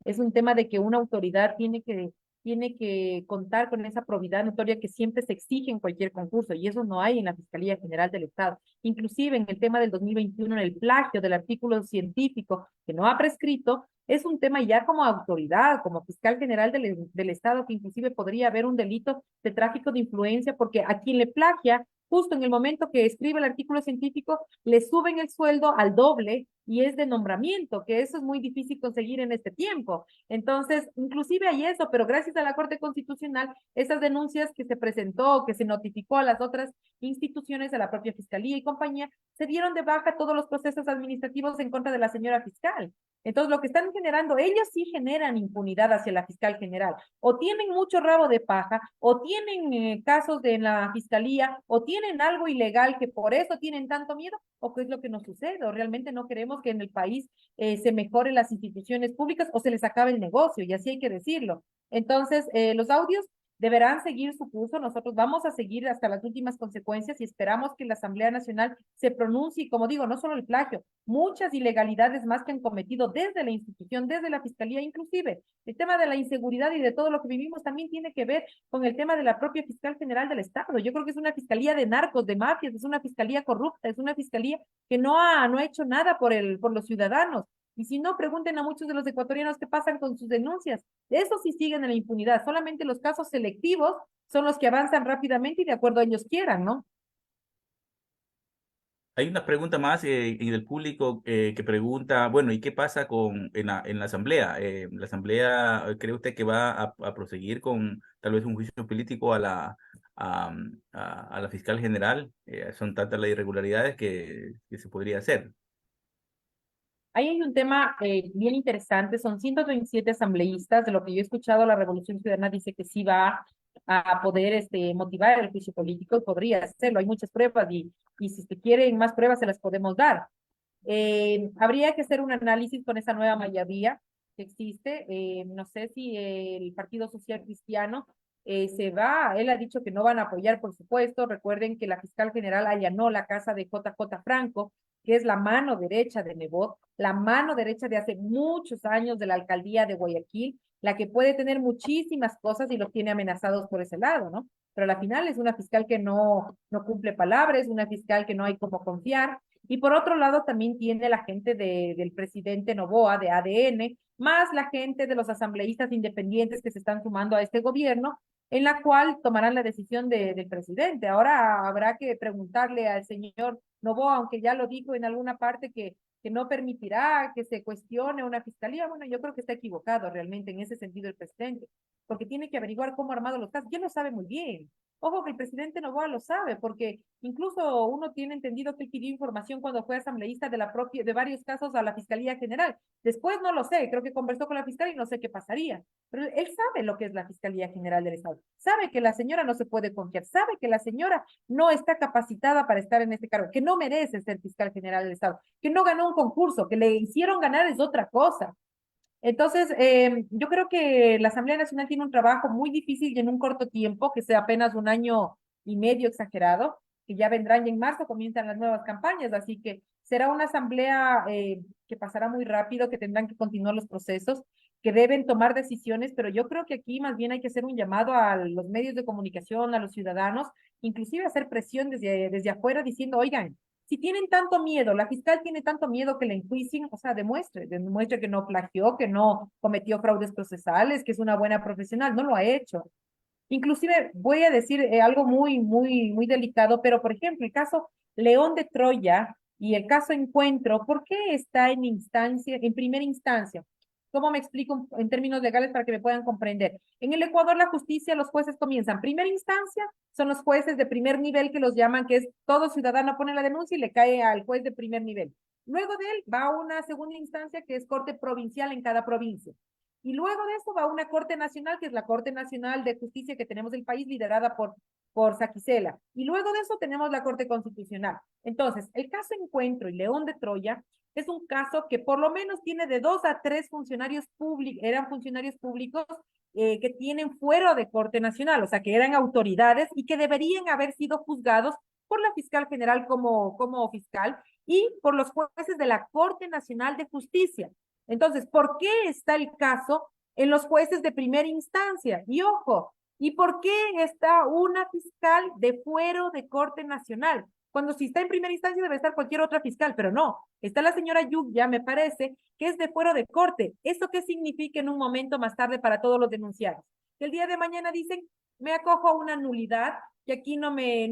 S2: es un tema de que una autoridad tiene que contar con esa probidad notoria que siempre se exige en cualquier concurso y eso no hay en la Fiscalía General del Estado. Inclusive en el tema del 2021, en el plagio del artículo científico que no ha prescrito, es un tema ya como autoridad, como fiscal general del Estado, que inclusive podría haber un delito de tráfico de influencia, porque a quien le plagia, justo en el momento que escribe el artículo científico, le suben el sueldo al doble y es de nombramiento, que eso es muy difícil conseguir en este tiempo. Entonces, inclusive hay eso, pero gracias a la Corte Constitucional, esas denuncias que se presentó, que se notificó a las otras instituciones, a la propia Fiscalía y compañía, se dieron de baja todos los procesos administrativos en contra de la señora fiscal. Entonces, lo que están generando, ellos sí generan impunidad hacia la fiscal general. O tienen mucho rabo de paja, o tienen casos de la fiscalía, o tienen algo ilegal que por eso tienen tanto miedo, o qué es lo que nos sucede, o realmente no queremos que en el país se mejoren las instituciones públicas o se les acabe el negocio, y así hay que decirlo. Entonces, los audios deberán seguir su curso. Nosotros vamos a seguir hasta las últimas consecuencias y esperamos que la Asamblea Nacional se pronuncie, como digo, no solo el plagio, muchas ilegalidades más que han cometido desde la institución, desde la Fiscalía, inclusive el tema de la inseguridad y de todo lo que vivimos también tiene que ver con el tema de la propia Fiscal General del Estado. Yo creo que es una fiscalía de narcos, de mafias, es una fiscalía corrupta, es una fiscalía que no ha hecho nada por los ciudadanos. Y si no, pregunten a muchos de los ecuatorianos qué pasan con sus denuncias. Eso sí siguen en la impunidad. Solamente los casos selectivos son los que avanzan rápidamente y de acuerdo a ellos quieran, ¿no?
S3: Hay una pregunta más en el público que pregunta, bueno, ¿y qué pasa en la asamblea? ¿La asamblea cree usted que va a proseguir con tal vez un juicio político a la fiscal general? Son tantas las irregularidades que se podría hacer.
S2: Ahí hay un tema bien interesante, son 127 asambleístas, de lo que yo he escuchado, la Revolución Ciudadana dice que sí va a poder motivar el juicio político, y podría hacerlo, hay muchas pruebas y si se quieren más pruebas se las podemos dar. Habría que hacer un análisis con esa nueva mayoría que existe, no sé si el Partido Social Cristiano él ha dicho que no van a apoyar, por supuesto. Recuerden que la fiscal general allanó la casa de JJ Franco, que es la mano derecha de Nebot, la mano derecha de hace muchos años de la alcaldía de Guayaquil, la que puede tener muchísimas cosas y los tiene amenazados por ese lado, ¿no? Pero a la final es una fiscal que no cumple palabras, es una fiscal que no hay como confiar. Y por otro lado también tiene la gente del presidente Noboa, de ADN, más la gente de los asambleístas independientes que se están sumando a este gobierno, en la cual tomarán la decisión del presidente. Ahora habrá que preguntarle al señor Noboa, aunque ya lo dijo en alguna parte que no permitirá que se cuestione una fiscalía. Bueno, yo creo que está equivocado realmente en ese sentido el presidente, porque tiene que averiguar cómo ha armado los casos. Ya lo sabe muy bien. Ojo que el presidente Noboa lo sabe, porque incluso uno tiene entendido que él pidió información cuando fue asambleísta de varios casos a la Fiscalía General. Después no lo sé, creo que conversó con la fiscal y no sé qué pasaría. Pero él sabe lo que es la Fiscalía General del Estado. Sabe que la señora no se puede confiar, sabe que la señora no está capacitada para estar en este cargo, que no merece ser fiscal general del Estado, que no ganó un concurso, que le hicieron ganar es otra cosa. Entonces, yo creo que la Asamblea Nacional tiene un trabajo muy difícil y en un corto tiempo, que sea apenas un año y medio exagerado, que ya vendrán y en marzo comienzan las nuevas campañas, así que será una asamblea que pasará muy rápido, que tendrán que continuar los procesos, que deben tomar decisiones, pero yo creo que aquí más bien hay que hacer un llamado a los medios de comunicación, a los ciudadanos, inclusive hacer presión desde afuera diciendo, oigan, si tienen tanto miedo, la fiscal tiene tanto miedo que la enjuicien, o sea, demuestre que no plagió, que no cometió fraudes procesales, que es una buena profesional, no lo ha hecho. Inclusive voy a decir algo muy delicado, pero por ejemplo, el caso León de Troya y el caso Encuentro, ¿por qué está en primera instancia? ¿Cómo me explico en términos legales para que me puedan comprender? En el Ecuador, la justicia, los jueces comienzan. Primera instancia son los jueces de primer nivel que los llaman, que es todo ciudadano pone la denuncia y le cae al juez de primer nivel. Luego de él va a una segunda instancia que es corte provincial en cada provincia. Y luego de eso va a una Corte Nacional, que es la Corte Nacional de Justicia que tenemos el país, liderada por Saquicela. Y luego de eso tenemos la Corte Constitucional. Entonces, el caso Encuentro y León de Troya es un caso que por lo menos tiene de 2 a 3 funcionarios públicos, eran funcionarios públicos que tienen fuero de Corte Nacional, o sea, que eran autoridades y que deberían haber sido juzgados por la fiscal general como fiscal y por los jueces de la Corte Nacional de Justicia. Entonces, ¿por qué está el caso en los jueces de primera instancia? Y ojo, ¿y por qué está una fiscal de fuero de Corte Nacional? Cuando si está en primera instancia debe estar cualquier otra fiscal, pero no. Está la señora Yuya, me parece, que es de fuero de corte. ¿Eso qué significa en un momento más tarde para todos los denunciados? Que el día de mañana dicen, me acojo a una nulidad, que aquí no me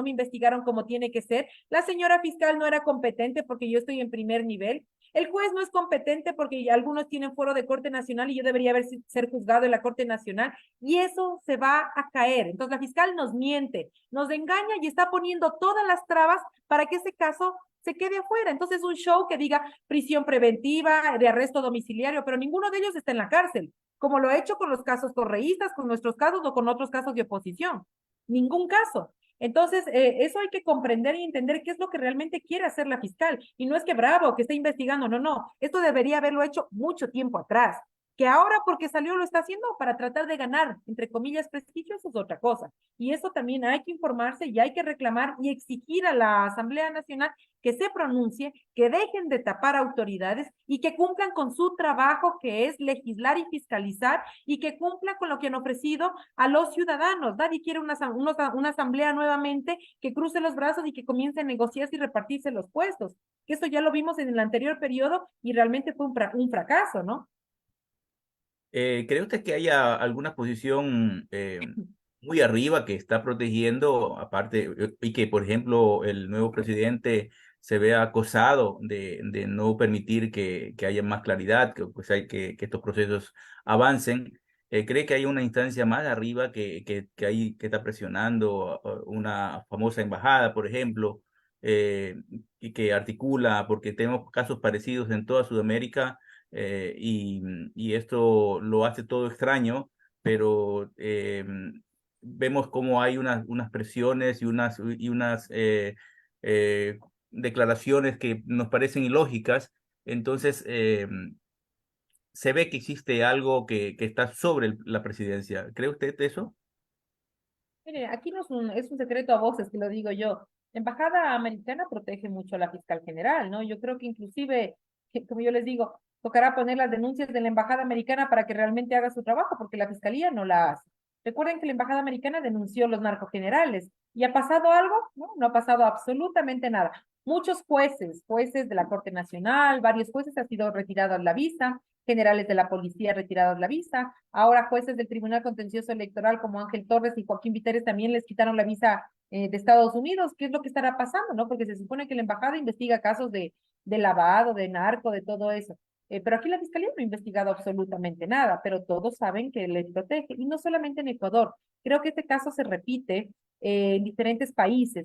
S2: investigaron como tiene que ser. La señora fiscal no era competente porque yo estoy en primer nivel. El juez no es competente porque algunos tienen fuero de Corte Nacional y yo debería ser juzgado en la Corte Nacional y eso se va a caer. Entonces la fiscal nos miente, nos engaña y está poniendo todas las trabas para que ese caso se quede afuera. Entonces un show que diga prisión preventiva, de arresto domiciliario, pero ninguno de ellos está en la cárcel, como lo ha hecho con los casos correístas, con nuestros casos o con otros casos de oposición. Ningún caso. Entonces, eso hay que comprender y entender qué es lo que realmente quiere hacer la fiscal. Y no es que bravo, que esté investigando, no. Esto debería haberlo hecho mucho tiempo atrás. Que ahora porque salió lo está haciendo para tratar de ganar, entre comillas, prestigio, eso es otra cosa. Y eso también hay que informarse y hay que reclamar y exigir a la Asamblea Nacional que se pronuncie, que dejen de tapar autoridades y que cumplan con su trabajo que es legislar y fiscalizar y que cumplan con lo que han ofrecido a los ciudadanos. Nadie quiere una asamblea nuevamente que cruce los brazos y que comience a negociarse y repartirse los puestos. Que eso ya lo vimos en el anterior periodo y realmente fue un fracaso, ¿no?
S3: ¿Cree usted que haya alguna posición muy arriba que está protegiendo, aparte, y que, por ejemplo, el nuevo presidente se vea acosado de no permitir que haya más claridad, que, pues hay que estos procesos avancen? ¿Cree que hay una instancia más arriba que está presionando una famosa embajada, por ejemplo, y que articula, porque tenemos casos parecidos en toda Sudamérica? Y esto lo hace todo extraño, pero vemos cómo hay unas presiones y unas eh, declaraciones que nos parecen ilógicas. Entonces, se ve que existe algo que está sobre la presidencia. ¿Cree usted eso?
S2: Mire, aquí no es un secreto a voces que lo digo yo. La embajada americana protege mucho a la fiscal general, ¿no? Yo creo que inclusive, como yo les digo, tocará poner las denuncias de la embajada americana para que realmente haga su trabajo, porque la fiscalía no la hace. Recuerden que la embajada americana denunció los narcogenerales y ha pasado algo, ¿no? No ha pasado absolutamente nada. Muchos jueces de la Corte Nacional, varios jueces han sido retirados la visa, generales de la policía retirados la visa, ahora jueces del Tribunal Contencioso Electoral como Ángel Torres y Joaquín Viteres también les quitaron la visa de Estados Unidos. ¿Qué es lo que estará pasando, no? Porque se supone que la embajada investiga casos de lavado, de narco, de todo eso. Pero aquí la fiscalía no ha investigado absolutamente nada, pero todos saben que les protege. Y no solamente en Ecuador, creo que este caso se repite en diferentes países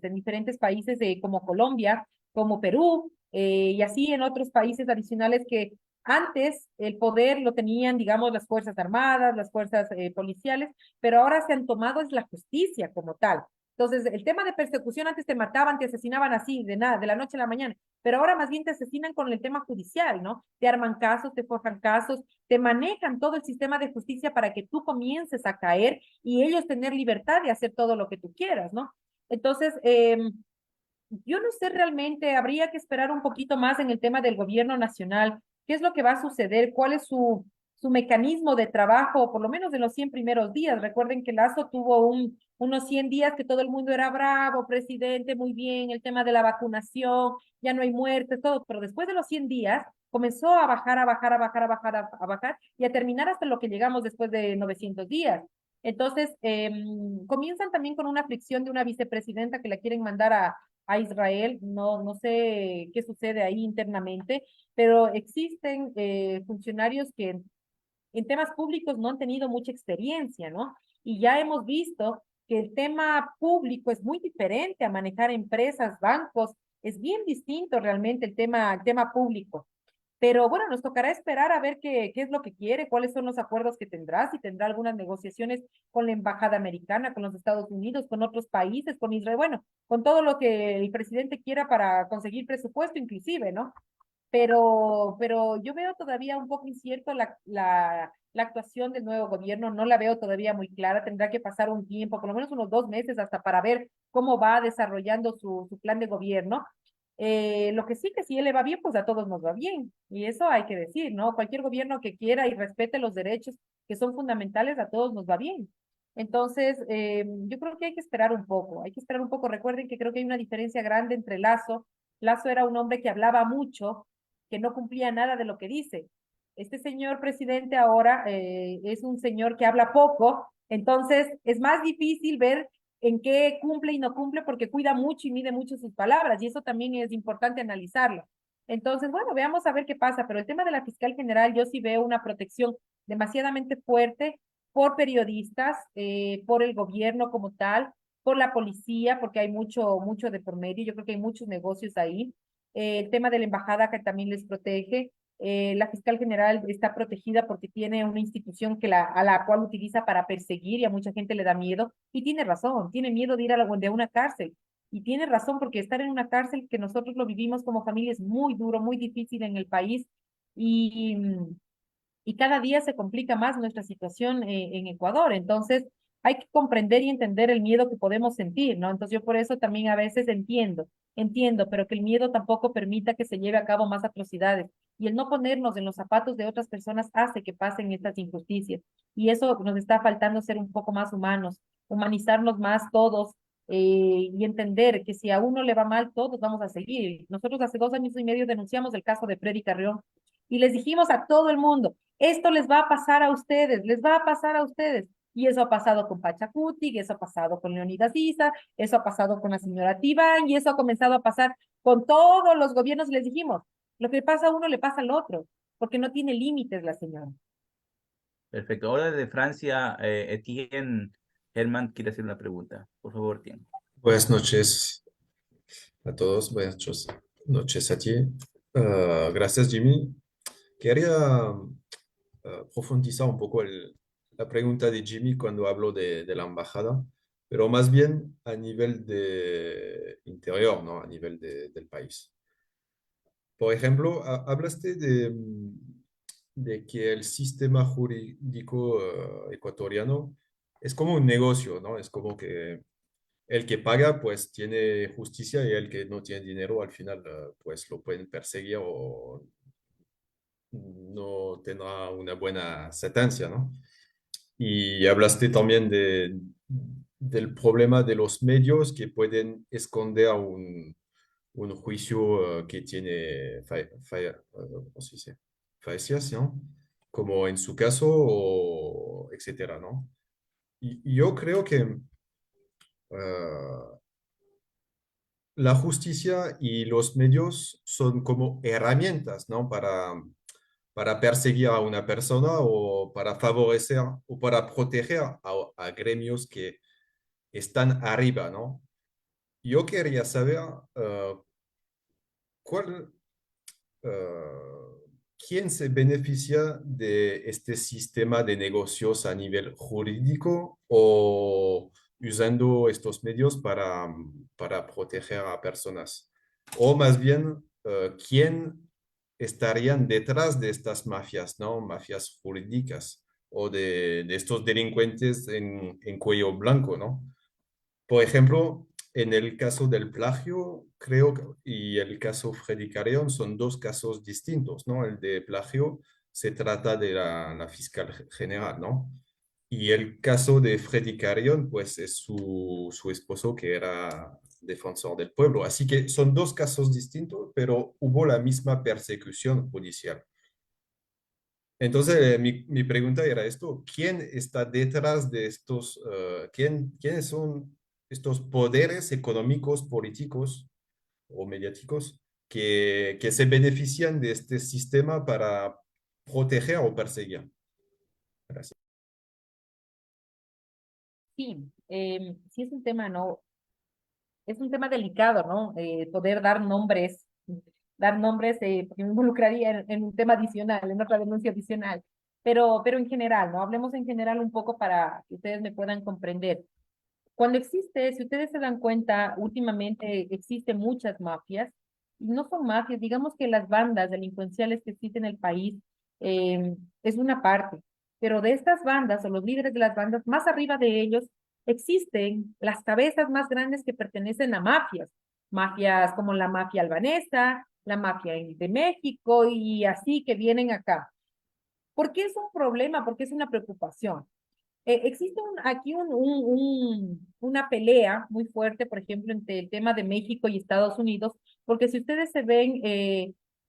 S2: como Colombia, como Perú, y así en otros países adicionales que antes el poder lo tenían, digamos, las Fuerzas Armadas, las fuerzas policiales, pero ahora se han tomado es la justicia como tal. Entonces, el tema de persecución, antes te mataban, te asesinaban así, de nada, de la noche a la mañana, pero ahora más bien te asesinan con el tema judicial, ¿no? Te arman casos, te forjan casos, te manejan todo el sistema de justicia para que tú comiences a caer y ellos tener libertad de hacer todo lo que tú quieras, ¿no? Entonces, yo no sé realmente, habría que esperar un poquito más en el tema del gobierno nacional, qué es lo que va a suceder, cuál es su mecanismo de trabajo, por lo menos en los 100 primeros días. Recuerden que Lazo tuvo unos 100 días que todo el mundo era bravo, presidente, muy bien, el tema de la vacunación, ya no hay muertes, todo, pero después de los 100 días comenzó a bajar, a bajar, a bajar, a bajar, a bajar y a terminar hasta lo que llegamos después de 900 días. Entonces, comienzan también con una fricción de una vicepresidenta que la quieren mandar a Israel, no sé qué sucede ahí internamente, pero existen funcionarios que en temas públicos no han tenido mucha experiencia, ¿no? Y ya hemos visto que el tema público es muy diferente a manejar empresas, bancos, es bien distinto realmente el tema público. Pero bueno, nos tocará esperar a ver qué es lo que quiere, cuáles son los acuerdos que tendrá, si tendrá algunas negociaciones con la embajada americana, con los Estados Unidos, con otros países, con Israel, bueno, con todo lo que el presidente quiera para conseguir presupuesto, inclusive, ¿no? Pero yo veo todavía un poco incierto la actuación del nuevo gobierno, no la veo todavía muy clara, tendrá que pasar un tiempo, por lo menos unos 2 meses hasta para ver cómo va desarrollando su plan de gobierno. Lo que sí que si él le va bien, pues a todos nos va bien. Y eso hay que decir, ¿no? Cualquier gobierno que quiera y respete los derechos que son fundamentales, a todos nos va bien. Entonces, yo creo que hay que esperar un poco, hay que esperar un poco. Recuerden que creo que hay una diferencia grande entre Lazo. Lazo era un hombre que hablaba mucho, que no cumplía nada de lo que dice. Este señor presidente ahora es un señor que habla poco, entonces es más difícil ver en qué cumple y no cumple porque cuida mucho y mide mucho sus palabras y eso también es importante analizarlo. Entonces, bueno, veamos a ver qué pasa, pero el tema de la fiscal general, yo sí veo una protección demasiadamente fuerte por periodistas, por el gobierno como tal, por la policía, porque hay mucho de por medio, yo creo que hay muchos negocios ahí, el tema de la embajada que también les protege, la fiscal general está protegida porque tiene una institución a la cual utiliza para perseguir y a mucha gente le da miedo. Y tiene razón, tiene miedo de ir de una cárcel. Y tiene razón porque estar en una cárcel que nosotros lo vivimos como familia es muy duro, muy difícil en el país. Y, y cada día se complica más nuestra situación en Ecuador. Entonces, hay que comprender y entender el miedo que podemos sentir, ¿no? Entonces, yo por eso también a veces entiendo, pero que el miedo tampoco permita que se lleve a cabo más atrocidades. Y el no ponernos en los zapatos de otras personas hace que pasen estas injusticias. Y eso nos está faltando ser un poco más humanos, humanizarnos más todos y entender que si a uno le va mal, todos vamos a seguir. Nosotros hace 2 años y medio denunciamos el caso de Freddy Carrión y les dijimos a todo el mundo, esto les va a pasar a ustedes, les va a pasar a ustedes. Y eso ha pasado con Pachacuti, eso ha pasado con Leonidas Issa, eso ha pasado con la señora Tibán, y eso ha comenzado a pasar con todos los gobiernos. Y les dijimos, lo que pasa a uno le pasa al otro, porque no tiene límites la señora.
S3: Perfecto. Ahora desde Francia, Etienne Herman quiere hacer una pregunta. Por favor, Etienne.
S4: Buenas noches a todos, noches a ti. Gracias, Jimmy. Quería profundizar un poco la pregunta de Jimmy cuando hablo de la embajada, pero más bien a nivel de interior, ¿no? A nivel del país. Por ejemplo, hablaste de que el sistema jurídico ecuatoriano es como un negocio, ¿no? Es como que el que paga pues tiene justicia y el que no tiene dinero al final pues lo pueden perseguir o no tendrá una buena sentencia, ¿no? Y hablaste también del problema de los medios que pueden esconder un juicio que tiene ¿cómo se dice? Falacias, ¿no? Como en su caso, o etcétera, ¿no? Y yo creo que la justicia y los medios son como herramientas, ¿no? Para perseguir a una persona o para favorecer o para proteger a gremios que están arriba, ¿no? Yo quería saber cuál, eh, quién se beneficia de este sistema de negocios a nivel jurídico o usando estos medios para proteger a personas. O más bien, quién estarían detrás de estas mafias, ¿no? Mafias jurídicas o de estos delincuentes en cuello blanco, ¿no? Por ejemplo, en el caso del plagio, creo y el caso Freddy Carrión son dos casos distintos, ¿no? El de plagio se trata de la fiscal general, ¿no? Y el caso de Freddy Carrión, pues es su esposo que era defensor del pueblo. Así que son dos casos distintos, pero hubo la misma persecución judicial. Entonces, mi pregunta era esto, ¿quién está detrás de estos, quiénes son estos poderes económicos, políticos o mediáticos que se benefician de este sistema para proteger o perseguir? Gracias.
S2: Sí, sí es un tema, ¿no? Es un tema delicado, ¿no? Poder dar nombres, porque me involucraría en un tema adicional, en otra denuncia adicional. Pero en general, ¿no? Hablemos en general un poco para que ustedes me puedan comprender. Cuando existe, si ustedes se dan cuenta, últimamente existen muchas mafias, y no son mafias, digamos que las bandas delincuenciales que existen en el país es una parte, pero de estas bandas o los líderes de las bandas, más arriba de ellos existen las cabezas más grandes que pertenecen a mafias, mafias como la mafia albanesa, la mafia de México y así que vienen acá. ¿Por qué es un problema? ¿Por qué es una preocupación? Existe aquí una pelea muy fuerte, por ejemplo, entre el tema de México y Estados Unidos, porque si ustedes se ven,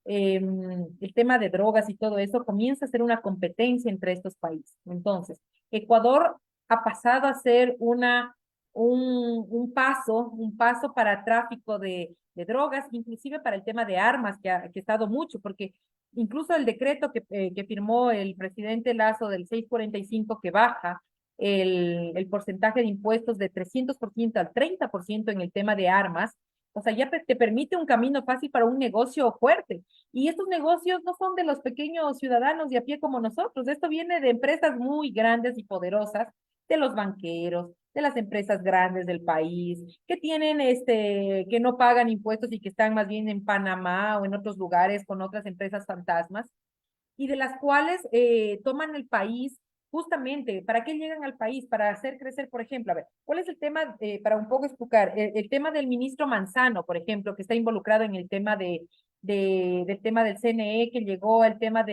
S2: el tema de drogas y todo eso comienza a ser una competencia entre estos países. Entonces, Ecuador ha pasado a ser un paso para tráfico de drogas, inclusive para el tema de armas, que ha estado mucho, porque incluso el decreto que firmó el presidente Lazo del 645 que baja el porcentaje de impuestos de 300% al 30% en el tema de armas, o sea, ya te permite un camino fácil para un negocio fuerte. Y estos negocios no son de los pequeños ciudadanos de a pie como nosotros, esto viene de empresas muy grandes y poderosas, de los banqueros, de las empresas grandes del país, que tienen que no pagan impuestos y que están más bien en Panamá o en otros lugares con otras empresas fantasmas y de las cuales toman el país justamente. ¿Para qué llegan al país? Para hacer crecer, por ejemplo, a ver, ¿cuál es el tema, para un poco explicar, el tema del ministro Manzano, por ejemplo, que está involucrado en el tema del tema del CNE, que llegó al tema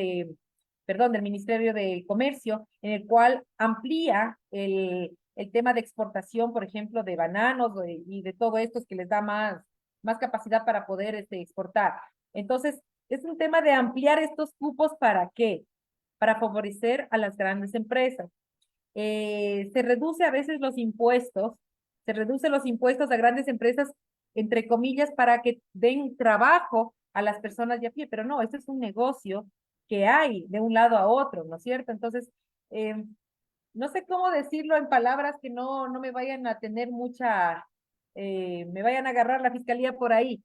S2: perdón, del Ministerio de Comercio, en el cual amplía el tema de exportación, por ejemplo, de bananos y de todo esto que les da más capacidad para poder exportar. Entonces, es un tema de ampliar estos cupos ¿para qué? Para favorecer a las grandes empresas. Se reduce a veces los impuestos, se reduce los impuestos a grandes empresas, entre comillas, para que den trabajo a las personas de a pie, pero no, este es un negocio que hay de un lado a otro, ¿no es cierto? Entonces, no sé cómo decirlo en palabras que no me vayan a tener me vayan a agarrar la fiscalía por ahí.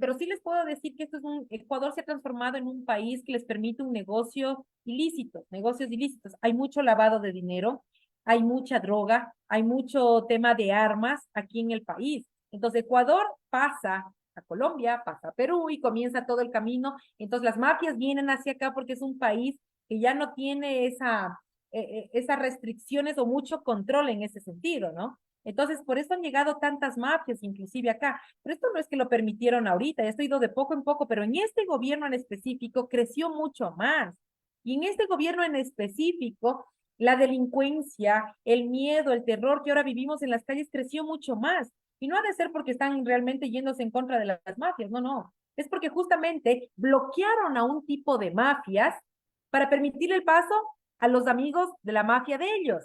S2: Pero sí les puedo decir que Ecuador se ha transformado en un país que les permite un negocio ilícito, negocios ilícitos. Hay mucho lavado de dinero, hay mucha droga, hay mucho tema de armas aquí en el país. Entonces Ecuador pasa a Colombia, pasa a Perú y comienza todo el camino. Entonces las mafias vienen hacia acá porque es un país que ya no tiene esas restricciones o mucho control en ese sentido, ¿no? Entonces, por eso han llegado tantas mafias, inclusive acá. Pero esto no es que lo permitieron ahorita, esto ha ido de poco en poco, pero en este gobierno en específico creció mucho más. Y en este gobierno en específico, la delincuencia, el miedo, el terror que ahora vivimos en las calles creció mucho más. Y no ha de ser porque están realmente yéndose en contra de las mafias, no, no. Es porque justamente bloquearon a un tipo de mafias para permitir el paso a los amigos de la mafia de ellos.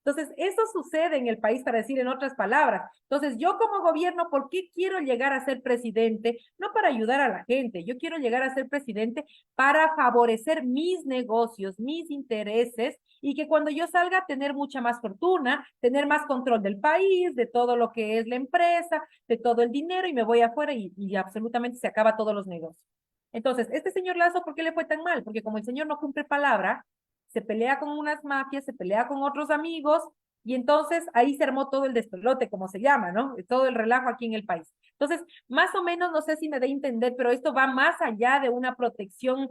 S2: Entonces, eso sucede en el país, para decir en otras palabras. Entonces, yo como gobierno, ¿por qué quiero llegar a ser presidente? No para ayudar a la gente, yo quiero llegar a ser presidente para favorecer mis negocios, mis intereses, y que cuando yo salga tener mucha más fortuna, tener más control del país, de todo lo que es la empresa, de todo el dinero, y me voy afuera y absolutamente se acaba todos los negocios. Entonces, este señor Lazo, ¿por qué le fue tan mal? Porque como el señor no cumple palabra, se pelea con unas mafias, se pelea con otros amigos, y entonces ahí se armó todo el despelote, como se llama, ¿no? Todo el relajo aquí en el país. Entonces, más o menos, no sé si me dé a entender, pero esto va más allá de una protección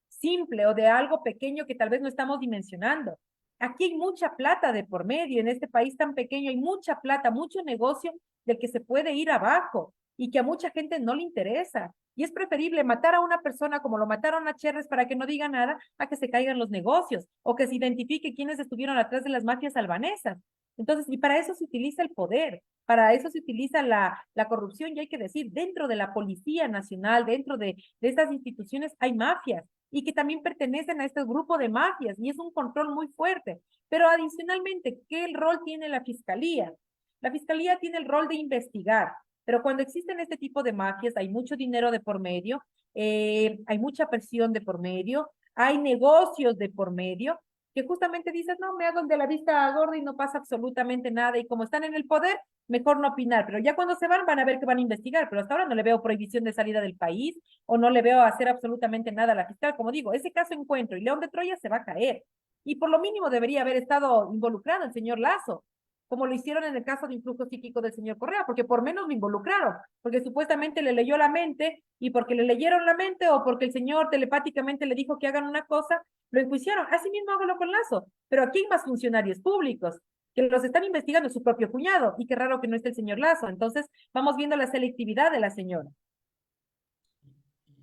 S2: simple o de algo pequeño que tal vez no estamos dimensionando. Aquí hay mucha plata de por medio, en este país tan pequeño hay mucha plata, mucho negocio del que se puede ir abajo y que a mucha gente no le interesa. Y es preferible matar a una persona como lo mataron a Cherres para que no diga nada, a que se caigan los negocios o que se identifique quiénes estuvieron atrás de las mafias albanesas. Entonces, y para eso se utiliza el poder, para eso se utiliza la corrupción, y hay que decir, dentro de la Policía Nacional, dentro de estas instituciones hay mafias y que también pertenecen a este grupo de mafias, y es un control muy fuerte. Pero adicionalmente, ¿qué rol tiene la Fiscalía? La Fiscalía tiene el rol de investigar, pero cuando existen este tipo de mafias, hay mucho dinero de por medio, hay mucha presión de por medio, hay negocios de por medio, que justamente dices, no, me hago de la vista gorda y no pasa absolutamente nada, y como están en el poder, mejor no opinar, pero ya cuando se van a ver que van a investigar, pero hasta ahora no le veo prohibición de salida del país, o no le veo hacer absolutamente nada a la fiscal. Como digo, ese caso Encuentro y León de Troya se va a caer, y por lo mínimo debería haber estado involucrado el señor Lazo, como lo hicieron en el caso de influjo psíquico del señor Correa, porque por menos lo involucraron, porque supuestamente le leyó la mente, y porque le leyeron la mente, o porque el señor telepáticamente le dijo que hagan una cosa, lo enjuiciaron. Así mismo hágalo con Lazo, pero aquí hay más funcionarios públicos que los están investigando su propio cuñado, y qué raro que no esté el señor Lazo. Entonces, vamos viendo la selectividad de la señora.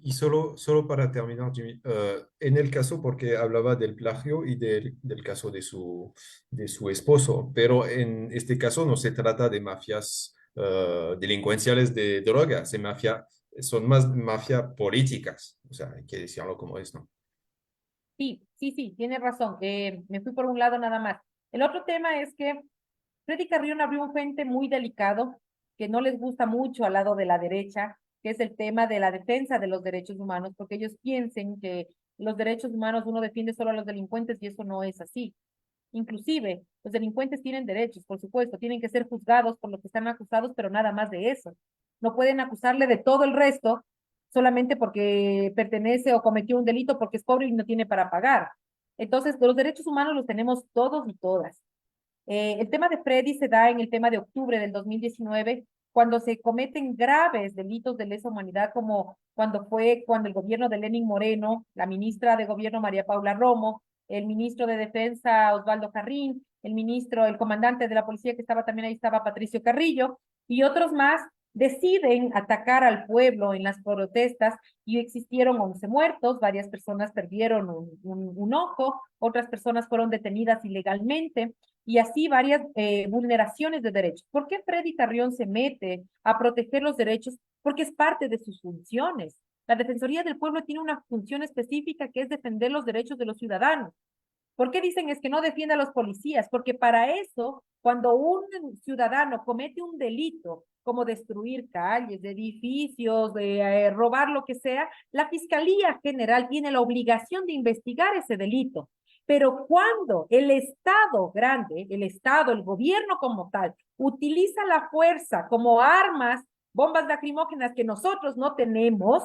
S4: Y solo para terminar, Jimmy, en el caso, porque hablaba del plagio y del caso de su esposo, pero en este caso no se trata de mafias delincuenciales de drogas, son más mafia políticas, o sea, hay que decirlo como es, ¿no?
S2: Sí, sí, sí, tiene razón. Me fui por un lado nada más. El otro tema es que Freddy Carrión abrió un frente muy delicado que no les gusta mucho al lado de la derecha, que es el tema de la defensa de los derechos humanos, porque ellos piensan que los derechos humanos uno defiende solo a los delincuentes, y eso no es así. Inclusive, los delincuentes tienen derechos, por supuesto, tienen que ser juzgados por lo que están acusados, pero nada más de eso. No pueden acusarle de todo el resto solamente porque pertenece o cometió un delito porque es pobre y no tiene para pagar. Entonces, los derechos humanos los tenemos todos y todas. El tema de Freddy se da en el tema de octubre del 2019, cuando se cometen graves delitos de lesa humanidad, como cuando el gobierno de Lenín Moreno, la ministra de Gobierno María Paula Romo, el ministro de Defensa Osvaldo Carrín, el comandante de la policía que estaba también ahí, estaba Patricio Carrillo, y otros más, deciden atacar al pueblo en las protestas, y existieron 11 muertos, varias personas perdieron un ojo, otras personas fueron detenidas ilegalmente, y así varias vulneraciones de derechos. ¿Por qué Freddy Carrión se mete a proteger los derechos? Porque es parte de sus funciones. La Defensoría del Pueblo tiene una función específica, que es defender los derechos de los ciudadanos. ¿Por qué dicen es que no defiende a los policías? Porque para eso, cuando un ciudadano comete un delito, como destruir calles, edificios, de robar lo que sea, la Fiscalía General tiene la obligación de investigar ese delito. Pero cuando el Estado grande, el Estado, el gobierno como tal, utiliza la fuerza como armas, bombas lacrimógenas que nosotros no tenemos,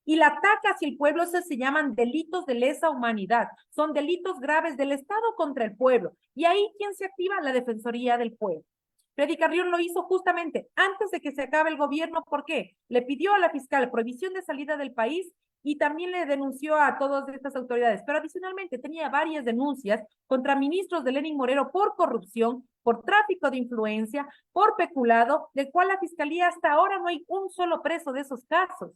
S2: y la ataque hacia el pueblo, esos se llaman delitos de lesa humanidad. Son delitos graves del Estado contra el pueblo. Y ahí, ¿quién se activa? La Defensoría del Pueblo. Freddy Carrión lo hizo justamente antes de que se acabe el gobierno. ¿Por qué? Le pidió a la fiscal prohibición de salida del país, y también le denunció a todas estas autoridades, pero adicionalmente tenía varias denuncias contra ministros de Lenín Moreno por corrupción, por tráfico de influencia, por peculado, del cual la fiscalía hasta ahora no hay un solo preso de esos casos,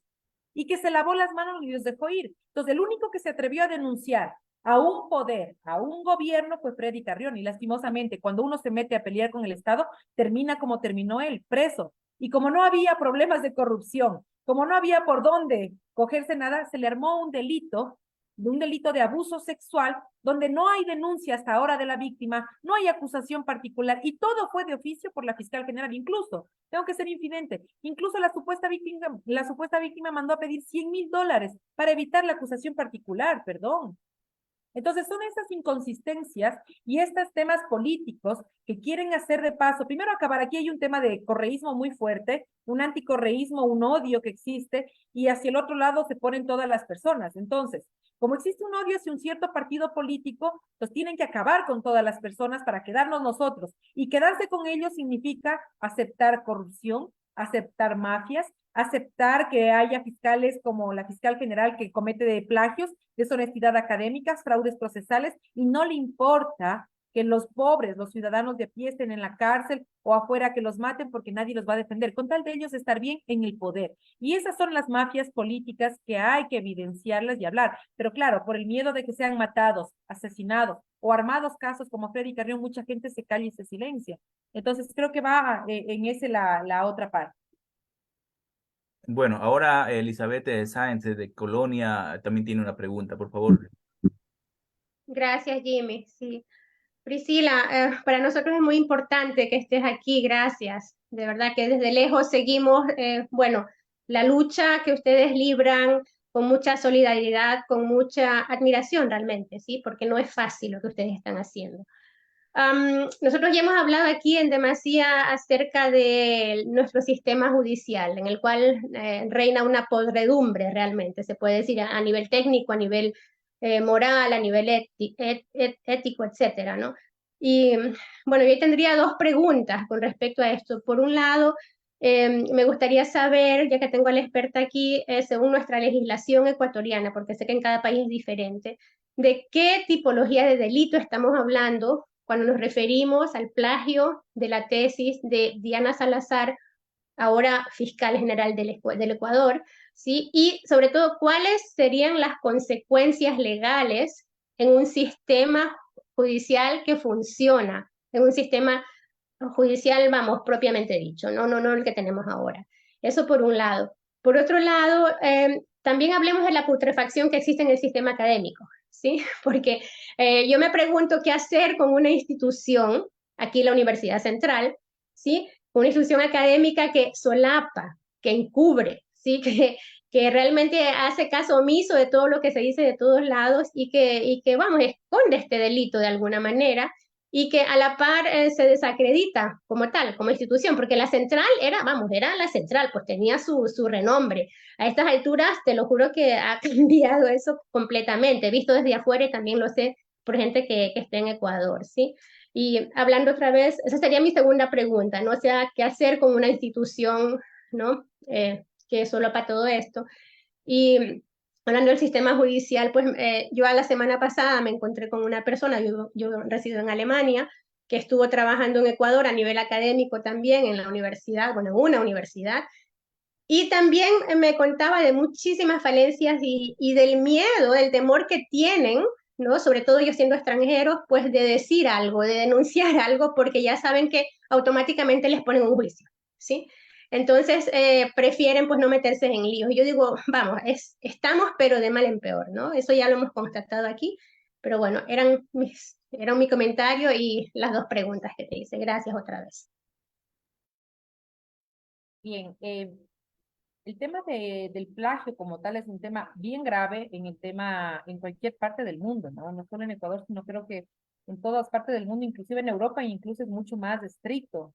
S2: y que se lavó las manos y los dejó ir. Entonces, el único que se atrevió a denunciar a un poder, a un gobierno, fue Freddy Carrión, y lastimosamente, cuando uno se mete a pelear con el Estado, termina como terminó él, preso. Y como no había problemas de corrupción, como no había por dónde cogerse nada, se le armó un delito de abuso sexual, donde no hay denuncia hasta ahora de la víctima, no hay acusación particular, y todo fue de oficio por la fiscal general. Incluso, tengo que ser infidente, incluso la supuesta víctima mandó a pedir $100,000 para evitar la acusación particular, perdón. Entonces son esas inconsistencias y estos temas políticos que quieren hacer de paso. Primero acabar, aquí hay un tema de correísmo muy fuerte, un anticorreísmo, un odio que existe, y hacia el otro lado se ponen todas las personas. Entonces, como existe un odio hacia un cierto partido político, pues tienen que acabar con todas las personas para quedarnos nosotros. Y quedarse con ellos significa aceptar corrupción, aceptar mafias, aceptar que haya fiscales como la fiscal general que comete de plagios, deshonestidad académica, fraudes procesales, y no le importa que los pobres, los ciudadanos de a pie estén en la cárcel o afuera, que los maten porque nadie los va a defender, con tal de ellos estar bien en el poder. Y esas son las mafias políticas que hay que evidenciarlas y hablar. Pero claro, por el miedo de que sean matados, asesinados o armados casos como Freddy Carrión, mucha gente se calla y se silencia. Entonces creo que va en ese la otra parte.
S3: Bueno, ahora Elizabeth Sáenz de Colonia también tiene una pregunta, por favor.
S5: Gracias, Jimmy. Sí. Priscila, para nosotros es muy importante que estés aquí, gracias. De verdad que desde lejos seguimos, bueno, la lucha que ustedes libran con mucha solidaridad, con mucha admiración realmente, ¿sí? Porque no es fácil lo que ustedes están haciendo. Nosotros ya hemos hablado aquí en demasía acerca de nuestro sistema judicial, en el cual reina una podredumbre realmente, se puede decir a nivel técnico, a nivel moral, a nivel ético, etcétera, ¿no? Y bueno, yo tendría dos preguntas con respecto a esto. Por un lado, me gustaría saber, ya que tengo a la experta aquí, según nuestra legislación ecuatoriana, porque sé que en cada país es diferente, de qué tipología de delito estamos hablando cuando nos referimos al plagio de la tesis de Diana Salazar, ahora fiscal general del Ecuador, ¿sí? Y sobre todo, ¿cuáles serían las consecuencias legales en un sistema judicial que funciona, en un sistema judicial, vamos, propiamente dicho, no el que tenemos ahora? Eso por un lado. Por otro lado, también hablemos de la putrefacción que existe en el sistema académico, ¿sí? Porque yo me pregunto qué hacer con una institución, aquí la Universidad Central, ¿sí? Una institución académica que solapa, que encubre, ¿sí? Que realmente hace caso omiso de todo lo que se dice de todos lados y que vamos, esconde este delito de alguna manera y que a la par se desacredita como tal, como institución, porque la central era, vamos, era la central, pues tenía su renombre. A estas alturas, te lo juro que ha cambiado eso completamente, visto desde afuera y también lo sé por gente que está en Ecuador, ¿sí? Y hablando otra vez, esa sería mi segunda pregunta, ¿no? O sea, ¿qué hacer con una institución, ¿no? Que solo para todo esto. Y hablando del sistema judicial, pues yo a la semana pasada me encontré con una persona, yo resido en Alemania, que estuvo trabajando en Ecuador a nivel académico también en la universidad, bueno, una universidad, y también me contaba de muchísimas falencias y del miedo, del temor que tienen, ¿no? Sobre todo ellos siendo extranjeros, pues de decir algo, de denunciar algo, porque ya saben que automáticamente les ponen un juicio, ¿sí? Entonces prefieren pues no meterse en líos. Yo digo, vamos, estamos pero de mal en peor, ¿no? Eso ya lo hemos constatado aquí, pero bueno, era mi comentario y las dos preguntas que te hice. Gracias otra vez.
S2: Bien, el tema del plagio como tal es un tema bien grave en cualquier parte del mundo, ¿no? No solo en Ecuador, sino creo que en todas partes del mundo, inclusive en Europa, e incluso es mucho más estricto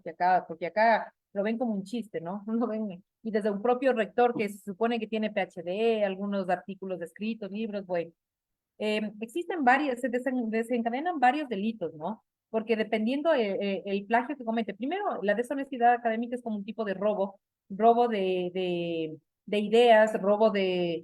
S2: que acá, porque acá lo ven como un chiste, ¿no? Lo ven, y desde un propio rector que se supone que tiene PhD, algunos artículos escritos, libros, bueno. Existen varios, desencadenan varios delitos, ¿no? Porque dependiendo el plagio que comete, primero, la deshonestidad académica es como un tipo de robo de ideas, robo de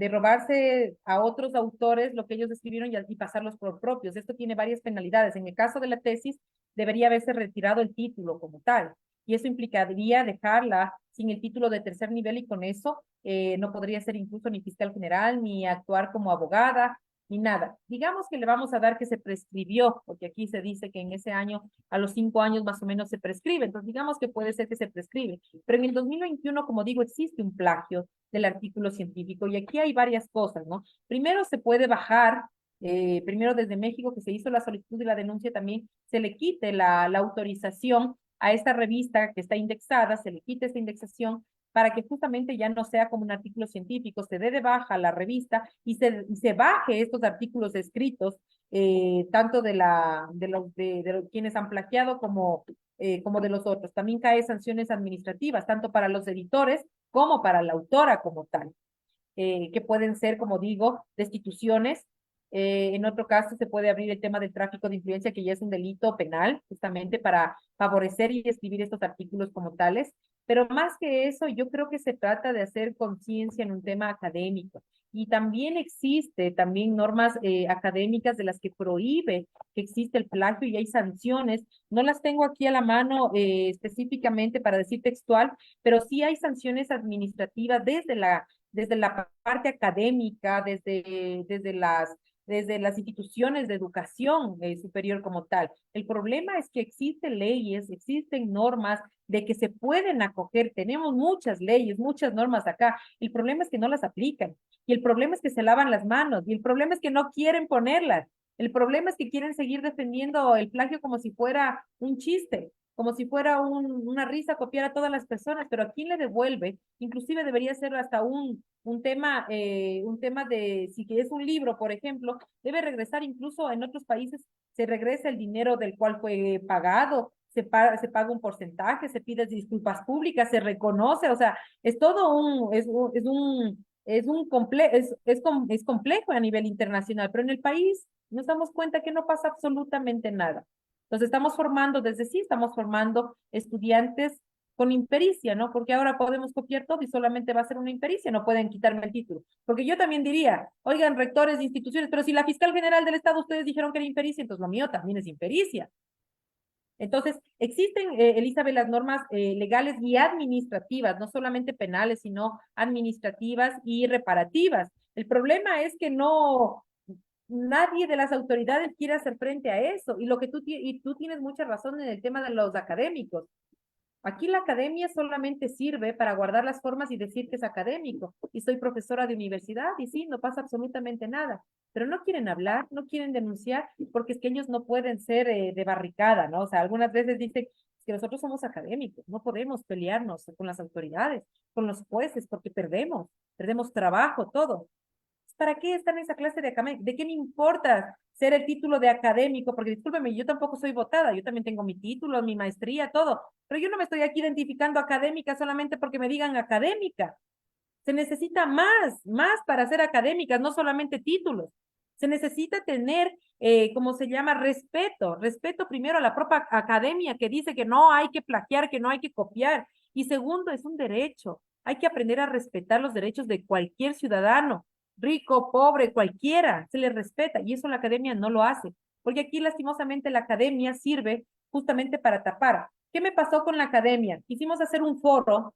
S2: robarse a otros autores lo que ellos escribieron y pasarlos por propios. Esto tiene varias penalidades. En el caso de la tesis, debería haberse retirado el título como tal. Y eso implicaría dejarla sin el título de tercer nivel y con eso no podría ser incluso ni fiscal general, ni actuar como abogada, ni nada. Digamos que le vamos a dar que se prescribió, porque aquí se dice que en ese año, a los 5 años más o menos se prescribe, entonces digamos que puede ser que se prescribe. Pero en el 2021, como digo, existe un plagio del artículo científico y aquí hay varias cosas, ¿no? Primero se puede bajar, primero desde México que se hizo la solicitud y la denuncia también, se le quite la autorización a esta revista que está indexada, se le quite esta indexación para que justamente ya no sea como un artículo científico, se dé de baja la revista y se baje estos artículos escritos, tanto de quienes han plagiado como de los otros. También cae sanciones administrativas, tanto para los editores como para la autora como tal, que pueden ser, como digo, destituciones. En otro caso, se puede abrir el tema del tráfico de influencia, que ya es un delito penal, justamente para favorecer y escribir estos artículos como tales. Pero más que eso, yo creo que se trata de hacer conciencia en un tema académico. Y también existe también normas académicas de las que prohíbe que existe el plagio y hay sanciones. No las tengo aquí a la mano específicamente para decir textual, pero sí hay sanciones administrativas desde la parte académica, desde las instituciones de educación superior como tal. El problema es que existen leyes, existen normas de que se pueden acoger. Tenemos muchas leyes, muchas normas acá. El problema es que no las aplican. Y el problema es que se lavan las manos. Y el problema es que no quieren ponerlas. El problema es que quieren seguir defendiendo el plagio como si fuera un chiste, como si fuera una risa copiar a todas las personas, pero ¿a quién le devuelve? Inclusive debería ser hasta un tema de, si que es un libro, por ejemplo, debe regresar incluso en otros países, se regresa el dinero del cual fue pagado, se paga un porcentaje, se pide disculpas públicas, se reconoce, o sea, es todo es complejo a nivel internacional, pero en el país nos damos cuenta que no pasa absolutamente nada. Entonces estamos formando estudiantes con impericia, ¿no? Porque ahora podemos copiar todo y solamente va a ser una impericia, no pueden quitarme el título. Porque yo también diría, oigan, rectores de instituciones, pero si la fiscal general del Estado ustedes dijeron que era impericia, entonces lo mío también es impericia. Entonces, existen, Elizabeth, las normas legales y administrativas, no solamente penales, sino administrativas y reparativas. El problema es que nadie de las autoridades quiere hacer frente a eso. Y tú tienes mucha razón en el tema de los académicos. Aquí la academia solamente sirve para guardar las formas y decir que es académico. Y soy profesora de universidad y sí, no pasa absolutamente nada. Pero no quieren hablar, no quieren denunciar, porque es que ellos no pueden ser de barricada, ¿no? O sea, algunas veces dicen que nosotros somos académicos, no podemos pelearnos con las autoridades, con los jueces, porque perdemos trabajo, todo. ¿Para qué está en esa clase de académico? ¿De qué me importa ser el título de académico? Porque discúlpeme, yo tampoco soy votada, yo también tengo mi título, mi maestría, todo, pero yo no me estoy aquí identificando académica solamente porque me digan académica. Se necesita más para ser académicas, no solamente títulos. Se necesita tener, ¿cómo se llama? Respeto primero a la propia academia que dice que no hay que plagiar, que no hay que copiar. Y segundo, es un derecho. Hay que aprender a respetar los derechos de cualquier ciudadano, rico, pobre, cualquiera, se les respeta. Y eso la academia no lo hace. Porque aquí lastimosamente la academia sirve justamente para tapar. ¿Qué me pasó con la academia? Quisimos hacer un foro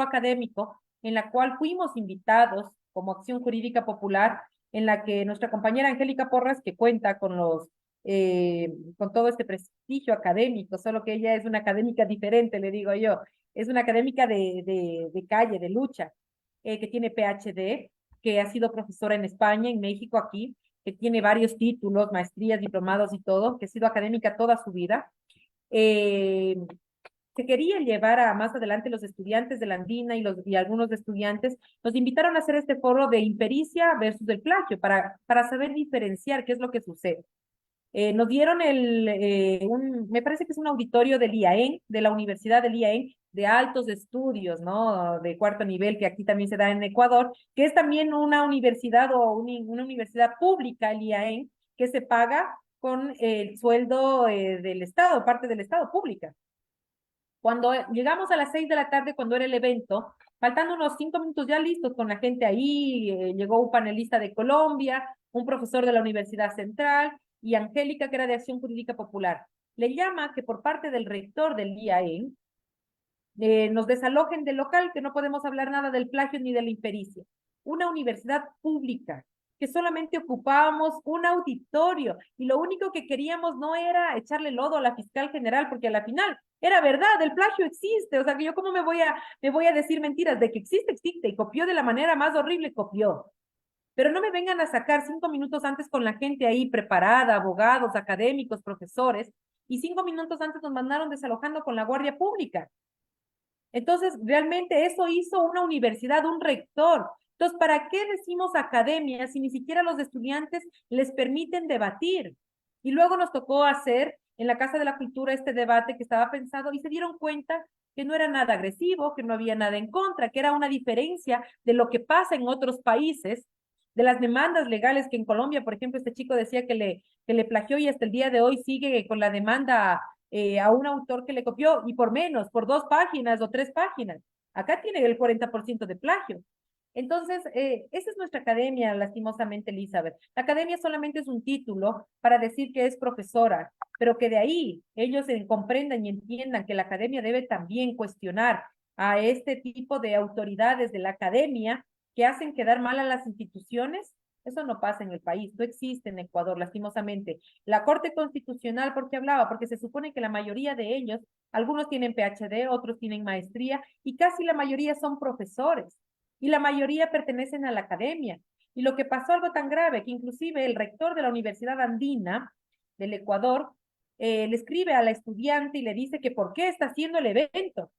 S2: académico, en la cual fuimos invitados como Acción Jurídica Popular, en la que nuestra compañera Angélica Porras, que cuenta con todo este prestigio académico, solo que ella es una académica diferente, le digo yo, es una académica de calle, de lucha, que tiene PhD, que ha sido profesora en España, en México, aquí, que tiene varios títulos, maestrías, diplomados y todo, que ha sido académica toda su vida. Se quería llevar a más adelante los estudiantes de la Andina y algunos estudiantes nos invitaron a hacer este foro de impericia versus el plagio para saber diferenciar qué es lo que sucede. Nos dieron me parece que es un auditorio del IAEN, de la Universidad del IAEN, de altos estudios, ¿no? De cuarto nivel, que aquí también se da en Ecuador, que es también una universidad una universidad pública, el IAEN, que se paga con el sueldo del Estado, parte del Estado pública. Cuando llegamos a las 6 de la tarde, cuando era el evento, Faltando unos 5 minutos ya listos con la gente ahí, llegó un panelista de Colombia, un profesor de la Universidad Central y Angélica, que era de Acción Jurídica Popular. Le llama que por parte del rector del IAE nos desalojen del local, que no podemos hablar nada del plagio ni de la impericia. Una universidad pública, que solamente ocupábamos un auditorio y lo único que queríamos no era echarle lodo a la fiscal general, porque a la final era verdad, el plagio existe, o sea que yo cómo me voy a decir mentiras, de que existe, existe, y copió de la manera más horrible, copió. Pero no me vengan a sacar 5 minutos antes con la gente ahí preparada, abogados, académicos, profesores, y 5 minutos antes nos mandaron desalojando con la Guardia Pública. Entonces, realmente eso hizo una universidad, un rector. Entonces, ¿para qué decimos academia si ni siquiera los estudiantes les permiten debatir? Y luego nos tocó hacer en la Casa de la Cultura este debate que estaba pensado y se dieron cuenta que no era nada agresivo, que no había nada en contra, que era una diferencia de lo que pasa en otros países, de las demandas legales que en Colombia, por ejemplo, este chico decía que le plagió y hasta el día de hoy sigue con la demanda a un autor que le copió y por menos, por 2 páginas o 3 páginas. Acá tiene el 40% de plagio. Entonces, esa es nuestra academia, lastimosamente, Elizabeth. La academia solamente es un título para decir que es profesora, pero que de ahí ellos comprendan y entiendan que la academia debe también cuestionar a este tipo de autoridades de la academia que hacen quedar mal a las instituciones. Eso no pasa en el país, no existe en Ecuador, lastimosamente. La Corte Constitucional, ¿por qué hablaba? Porque se supone que la mayoría de ellos, algunos tienen PhD, otros tienen maestría, y casi la mayoría son profesores, y la mayoría pertenecen a la academia. Y lo que pasó algo tan grave, que inclusive el rector de la Universidad Andina del Ecuador le escribe a la estudiante y le dice que por qué está haciendo el evento,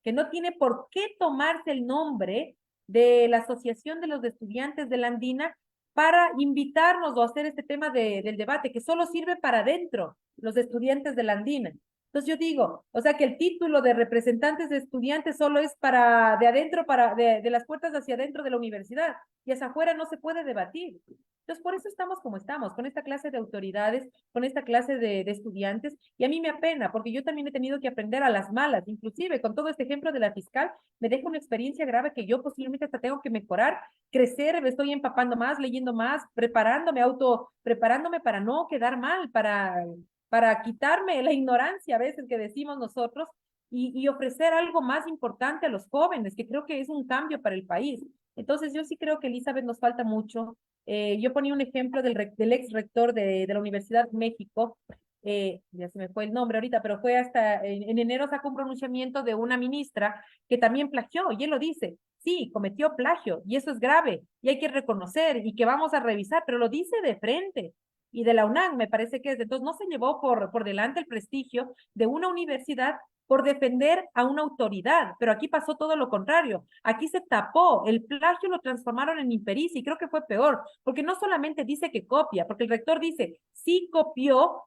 S2: que no tiene por qué tomarse el nombre de la Asociación de los Estudiantes de la Andina para invitarnos o hacer este tema del debate, que solo sirve para adentro, los estudiantes de la Andina. Entonces yo digo, o sea que el título de representantes de estudiantes solo es para de adentro, de las puertas hacia adentro de la universidad, y hacia afuera no se puede debatir. Entonces, por eso estamos como estamos, con esta clase de autoridades, con esta clase de estudiantes, y a mí me apena, porque yo también he tenido que aprender a las malas, inclusive con todo este ejemplo de la fiscal, me deja una experiencia grave que yo posiblemente hasta tengo que mejorar, crecer, me estoy empapando más, leyendo más, preparándome para no quedar mal, para quitarme la ignorancia a veces que decimos nosotros, y ofrecer algo más importante a los jóvenes, que creo que es un cambio para el país. Entonces, yo sí creo que, Elizabeth, nos falta mucho. Yo ponía un ejemplo del ex rector de la Universidad de México, ya se me fue el nombre ahorita, pero fue hasta en enero sacó un pronunciamiento de una ministra que también plagió, y él lo dice, sí, cometió plagio, y eso es grave, y hay que reconocer, y que vamos a revisar, pero lo dice de frente. Y de la UNAM, me parece que es. Entonces, no se llevó por delante el prestigio de una universidad por defender a una autoridad, pero aquí pasó todo lo contrario. Aquí se tapó, el plagio lo transformaron en impericia y creo que fue peor, porque no solamente dice que copia, porque el rector dice, sí copió,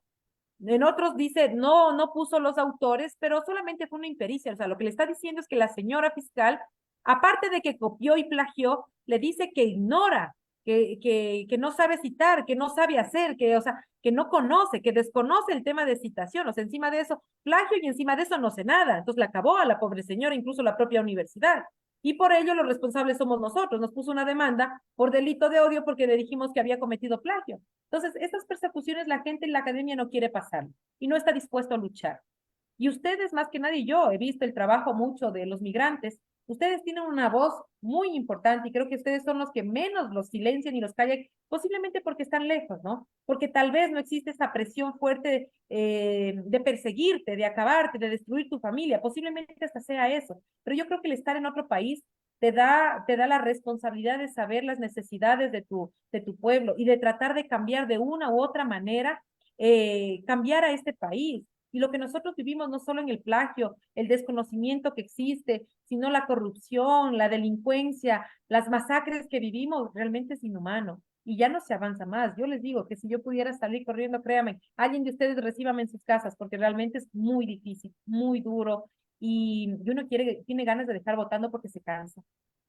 S2: en otros dice, no, no puso los autores, pero solamente fue una impericia. O sea, lo que le está diciendo es que la señora fiscal, aparte de que copió y plagió, le dice que ignora, que no sabe citar, que no sabe hacer, o sea, que no conoce, que desconoce el tema de citación. O sea, encima de eso, plagio y encima de eso no sé nada. Entonces la acabó a la pobre señora, incluso la propia universidad. Y por ello los responsables somos nosotros. Nos puso una demanda por delito de odio porque le dijimos que había cometido plagio. Entonces, estas persecuciones la gente en la academia no quiere pasar y no está dispuesto a luchar. Y ustedes, más que nadie, yo he visto el trabajo mucho de los migrantes. Ustedes tienen una voz muy importante y creo que ustedes son los que menos los silencian y los callan, posiblemente porque están lejos, ¿no? Porque tal vez no existe esa presión fuerte de perseguirte, de acabarte, de destruir tu familia. Posiblemente hasta sea eso. Pero yo creo que el estar en otro país te da la responsabilidad de saber las necesidades de tu pueblo y de tratar de cambiar de una u otra manera, cambiar a este país. Y lo que nosotros vivimos no solo en el plagio, el desconocimiento que existe, sino la corrupción, la delincuencia, las masacres que vivimos, realmente es inhumano. Y ya no se avanza más. Yo les digo que si yo pudiera salir corriendo, créanme, alguien de ustedes recíbame en sus casas, porque realmente es muy difícil, muy duro. Y uno tiene ganas de dejar votando porque se cansa.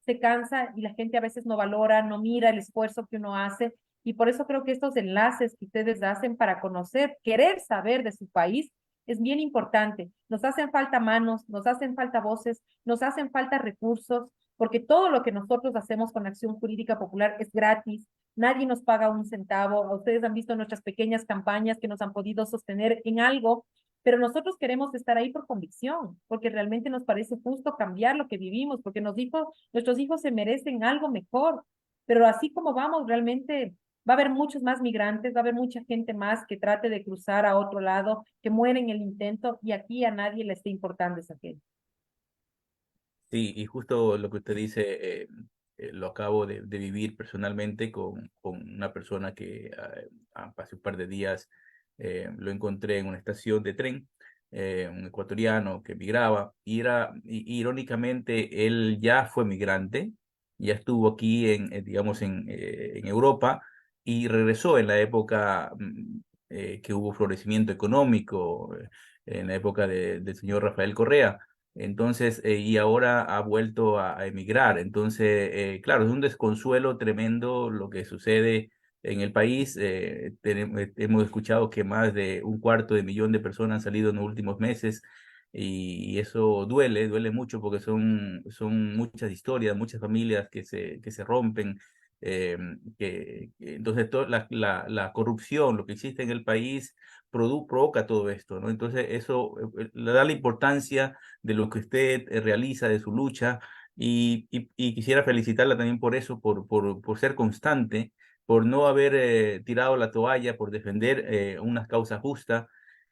S2: Se cansa y la gente a veces no valora, no mira el esfuerzo que uno hace. Y por eso creo que estos enlaces que ustedes hacen para conocer, querer saber de su país, es bien importante. Nos hacen falta manos, nos hacen falta voces, nos hacen falta recursos, porque todo lo que nosotros hacemos con Acción Jurídica Popular es gratis, nadie nos paga un centavo, ustedes han visto nuestras pequeñas campañas que nos han podido sostener en algo, pero nosotros queremos estar ahí por convicción, porque realmente nos parece justo cambiar lo que vivimos, porque nuestros hijos se merecen algo mejor, pero así como vamos, realmente va a haber muchos más migrantes, va a haber mucha gente más que trate de cruzar a otro lado, que muere en el intento, y aquí a nadie le está importando esa gente.
S3: Sí, y justo lo que usted dice, lo acabo de vivir personalmente con una persona que hace un par de días lo encontré en una estación de tren, un ecuatoriano que migraba, irónicamente, él ya fue migrante, ya estuvo aquí digamos, en Europa y regresó en la época que hubo florecimiento económico, en la época del señor Rafael Correa. Entonces, y ahora ha vuelto a emigrar. Entonces, claro, es un desconsuelo tremendo lo que sucede en el país. Hemos escuchado que más de 1/4 de millón de personas han salido en los últimos meses y eso duele mucho porque son muchas historias, muchas familias que se rompen. Entonces, la corrupción, lo que existe en el país, provoca todo esto, ¿no? Entonces, eso le da la importancia de lo que usted realiza, de su lucha, y quisiera felicitarla también por eso, por ser constante, por no haber tirado la toalla, por defender una causa justa.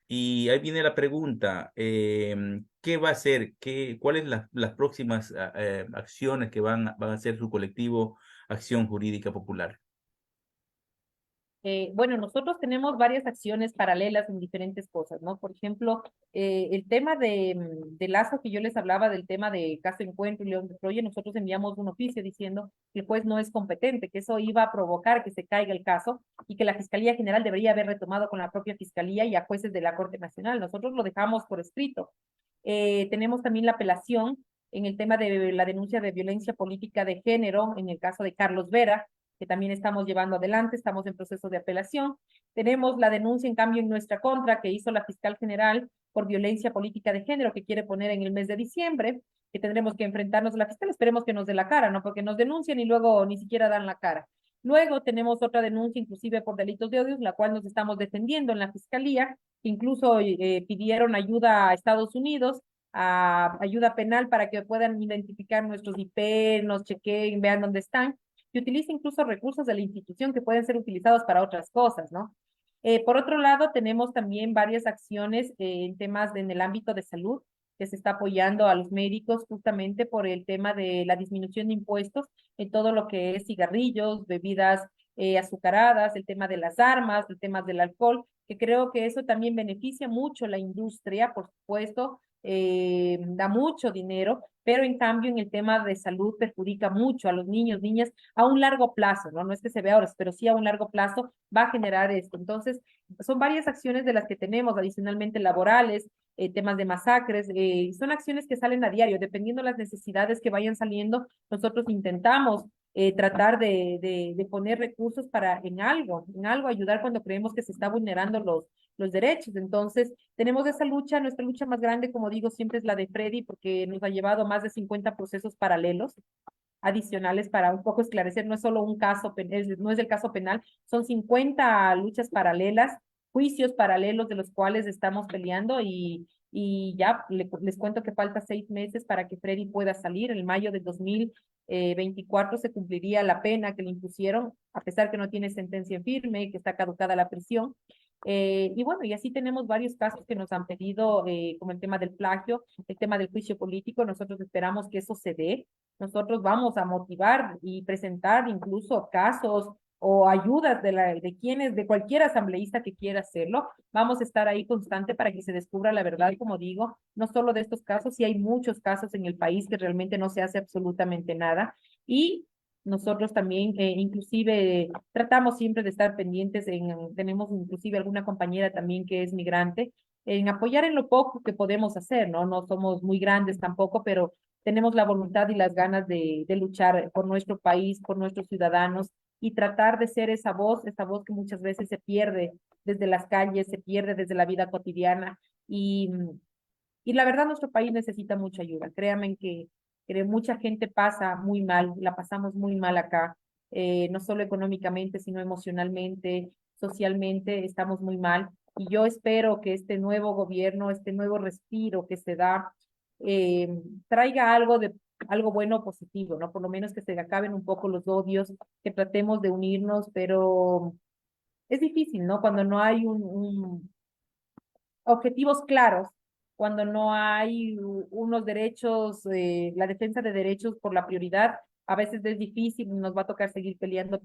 S3: Y ahí viene la pregunta, ¿qué va a hacer? ¿Cuáles las próximas acciones que van a hacer su colectivo Acción Jurídica Popular?
S2: Bueno, nosotros tenemos varias acciones paralelas en diferentes cosas, ¿no? Por ejemplo, el tema de Lazo que yo les hablaba del tema de caso Encuentro y León de Troya, nosotros enviamos un oficio diciendo que el juez no es competente, que eso iba a provocar que se caiga el caso y que la Fiscalía General debería haber retomado con la propia Fiscalía y a jueces de la Corte Nacional. Nosotros lo dejamos por escrito. Tenemos también la apelación en el tema de la denuncia de violencia política de género, en el caso de Carlos Vera, que también estamos llevando adelante, estamos en proceso de apelación. Tenemos la denuncia, en cambio, en nuestra contra que hizo la fiscal general por violencia política de género que quiere poner en el mes de diciembre, que tendremos que enfrentarnos a la fiscal, esperemos que nos dé la cara, ¿no? Porque nos denuncian y luego ni siquiera dan la cara. Luego tenemos otra denuncia, inclusive por delitos de odio, la cual nos estamos defendiendo en la fiscalía, incluso pidieron ayuda a Estados Unidos, a ayuda penal para que puedan identificar nuestros IP, nos chequeen, vean dónde están y utiliza incluso recursos de la institución que pueden ser utilizados para otras cosas, ¿no? Por otro lado, tenemos también varias acciones en temas en el ámbito de salud, que se está apoyando a los médicos justamente por el tema de la disminución de impuestos en todo lo que es cigarrillos, bebidas azucaradas, el tema de las armas, el tema del alcohol, que creo que eso también beneficia mucho la industria, por supuesto, da mucho dinero, pero en cambio en el tema de salud perjudica mucho a los niños, niñas, a un largo plazo, ¿no? No es que se vea ahora, pero sí a un largo plazo va a generar esto. Entonces, son varias acciones de las que tenemos, adicionalmente laborales, temas de masacres, son acciones que salen a diario, dependiendo de las necesidades que vayan saliendo, nosotros intentamos tratar de poner recursos para en algo ayudar cuando creemos que se está vulnerando los derechos. Entonces, tenemos esa lucha, nuestra lucha más grande, como digo, siempre es la de Freddy, porque nos ha llevado más de 50 procesos paralelos adicionales para un poco esclarecer, no es solo un caso, no es el caso penal, son 50 luchas paralelas, juicios paralelos de los cuales estamos peleando y ya les cuento que falta 6 meses para que Freddy pueda salir. En mayo de 2024 se cumpliría la pena que le impusieron, a pesar que no tiene sentencia en firme, que está caducada la prisión. Y bueno, y así tenemos varios casos que nos han pedido, como el tema del plagio, el tema del juicio político. Nosotros esperamos que eso se dé. Nosotros vamos a motivar y presentar incluso casos o ayudas de cualquier asambleísta que quiera hacerlo. Vamos a estar ahí constante para que se descubra la verdad, como digo, no solo de estos casos, sí hay muchos casos en el país que realmente no se hace absolutamente nada. Y nosotros también, inclusive, tratamos siempre de estar pendientes tenemos inclusive alguna compañera también que es migrante, en apoyar en lo poco que podemos hacer, ¿no? No somos muy grandes tampoco, pero tenemos la voluntad y las ganas de luchar por nuestro país, por nuestros ciudadanos y tratar de ser esa voz que muchas veces se pierde desde las calles, se pierde desde la vida cotidiana y la verdad nuestro país necesita mucha ayuda. Créanme que que mucha gente pasa muy mal, la pasamos muy mal acá, no solo económicamente, sino emocionalmente, socialmente, estamos muy mal. Y yo espero que este nuevo gobierno, este nuevo respiro que se da, eh, traiga algo bueno, positivo, ¿no? Por lo menos que se acaben un poco los odios, que tratemos de unirnos, pero es difícil, ¿no? Cuando no hay objetivos claros, cuando no hay unos derechos, la defensa de derechos por la prioridad, a veces es difícil, nos va a tocar seguir peleando,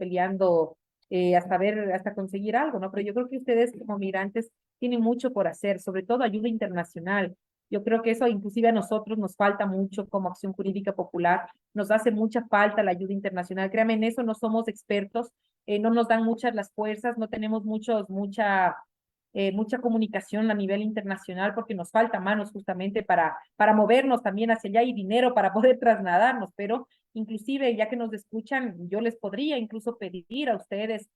S2: hasta conseguir algo, ¿no? Pero yo creo que ustedes como migrantes tienen mucho por hacer, sobre todo ayuda internacional. Yo creo que eso inclusive a nosotros nos falta mucho como Acción Jurídica Popular, nos hace mucha falta la ayuda internacional. Créanme, en eso no somos expertos, no nos dan muchas las fuerzas, no tenemos mucha comunicación a nivel internacional porque nos falta manos justamente para movernos también hacia allá y dinero para poder trasladarnos, pero inclusive ya que nos escuchan, yo les podría incluso pedir a ustedes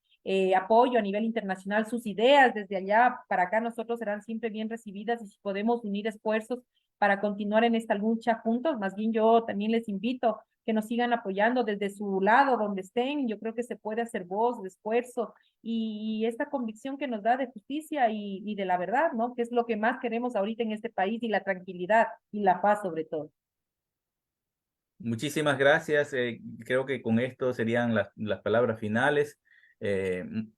S2: apoyo a nivel internacional, sus ideas desde allá para acá nosotros serán siempre bien recibidas y si podemos unir esfuerzos para continuar en esta lucha juntos, más bien yo también les invito que nos sigan apoyando desde su lado, donde estén, yo creo que se puede hacer voz, de esfuerzo, y esta convicción que nos da de justicia y de la verdad, ¿no? Que es lo que más queremos ahorita en este país y la tranquilidad y la paz sobre todo.
S3: Muchísimas gracias. Creo que con esto serían las palabras finales.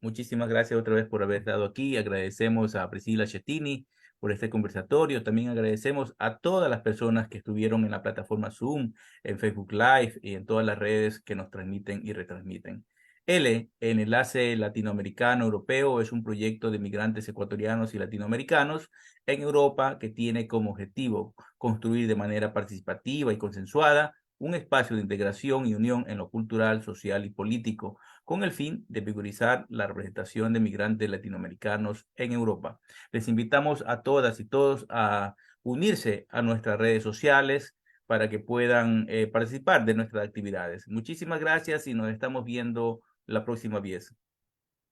S3: Muchísimas gracias otra vez por haber estado aquí. Agradecemos a Priscila Schettini por este conversatorio. También agradecemos a todas las personas que estuvieron en la plataforma Zoom, en Facebook Live y en todas las redes que nos transmiten y retransmiten. el Enlace Latinoamericano Europeo, es un proyecto de migrantes ecuatorianos y latinoamericanos en Europa que tiene como objetivo construir de manera participativa y consensuada un espacio de integración y unión en lo cultural, social y político, con el fin de vigorizar la representación de migrantes latinoamericanos en Europa. Les invitamos a todas y todos a unirse a nuestras redes sociales para que puedan participar de nuestras actividades. Muchísimas gracias y nos estamos viendo la próxima vez.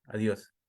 S3: Adiós.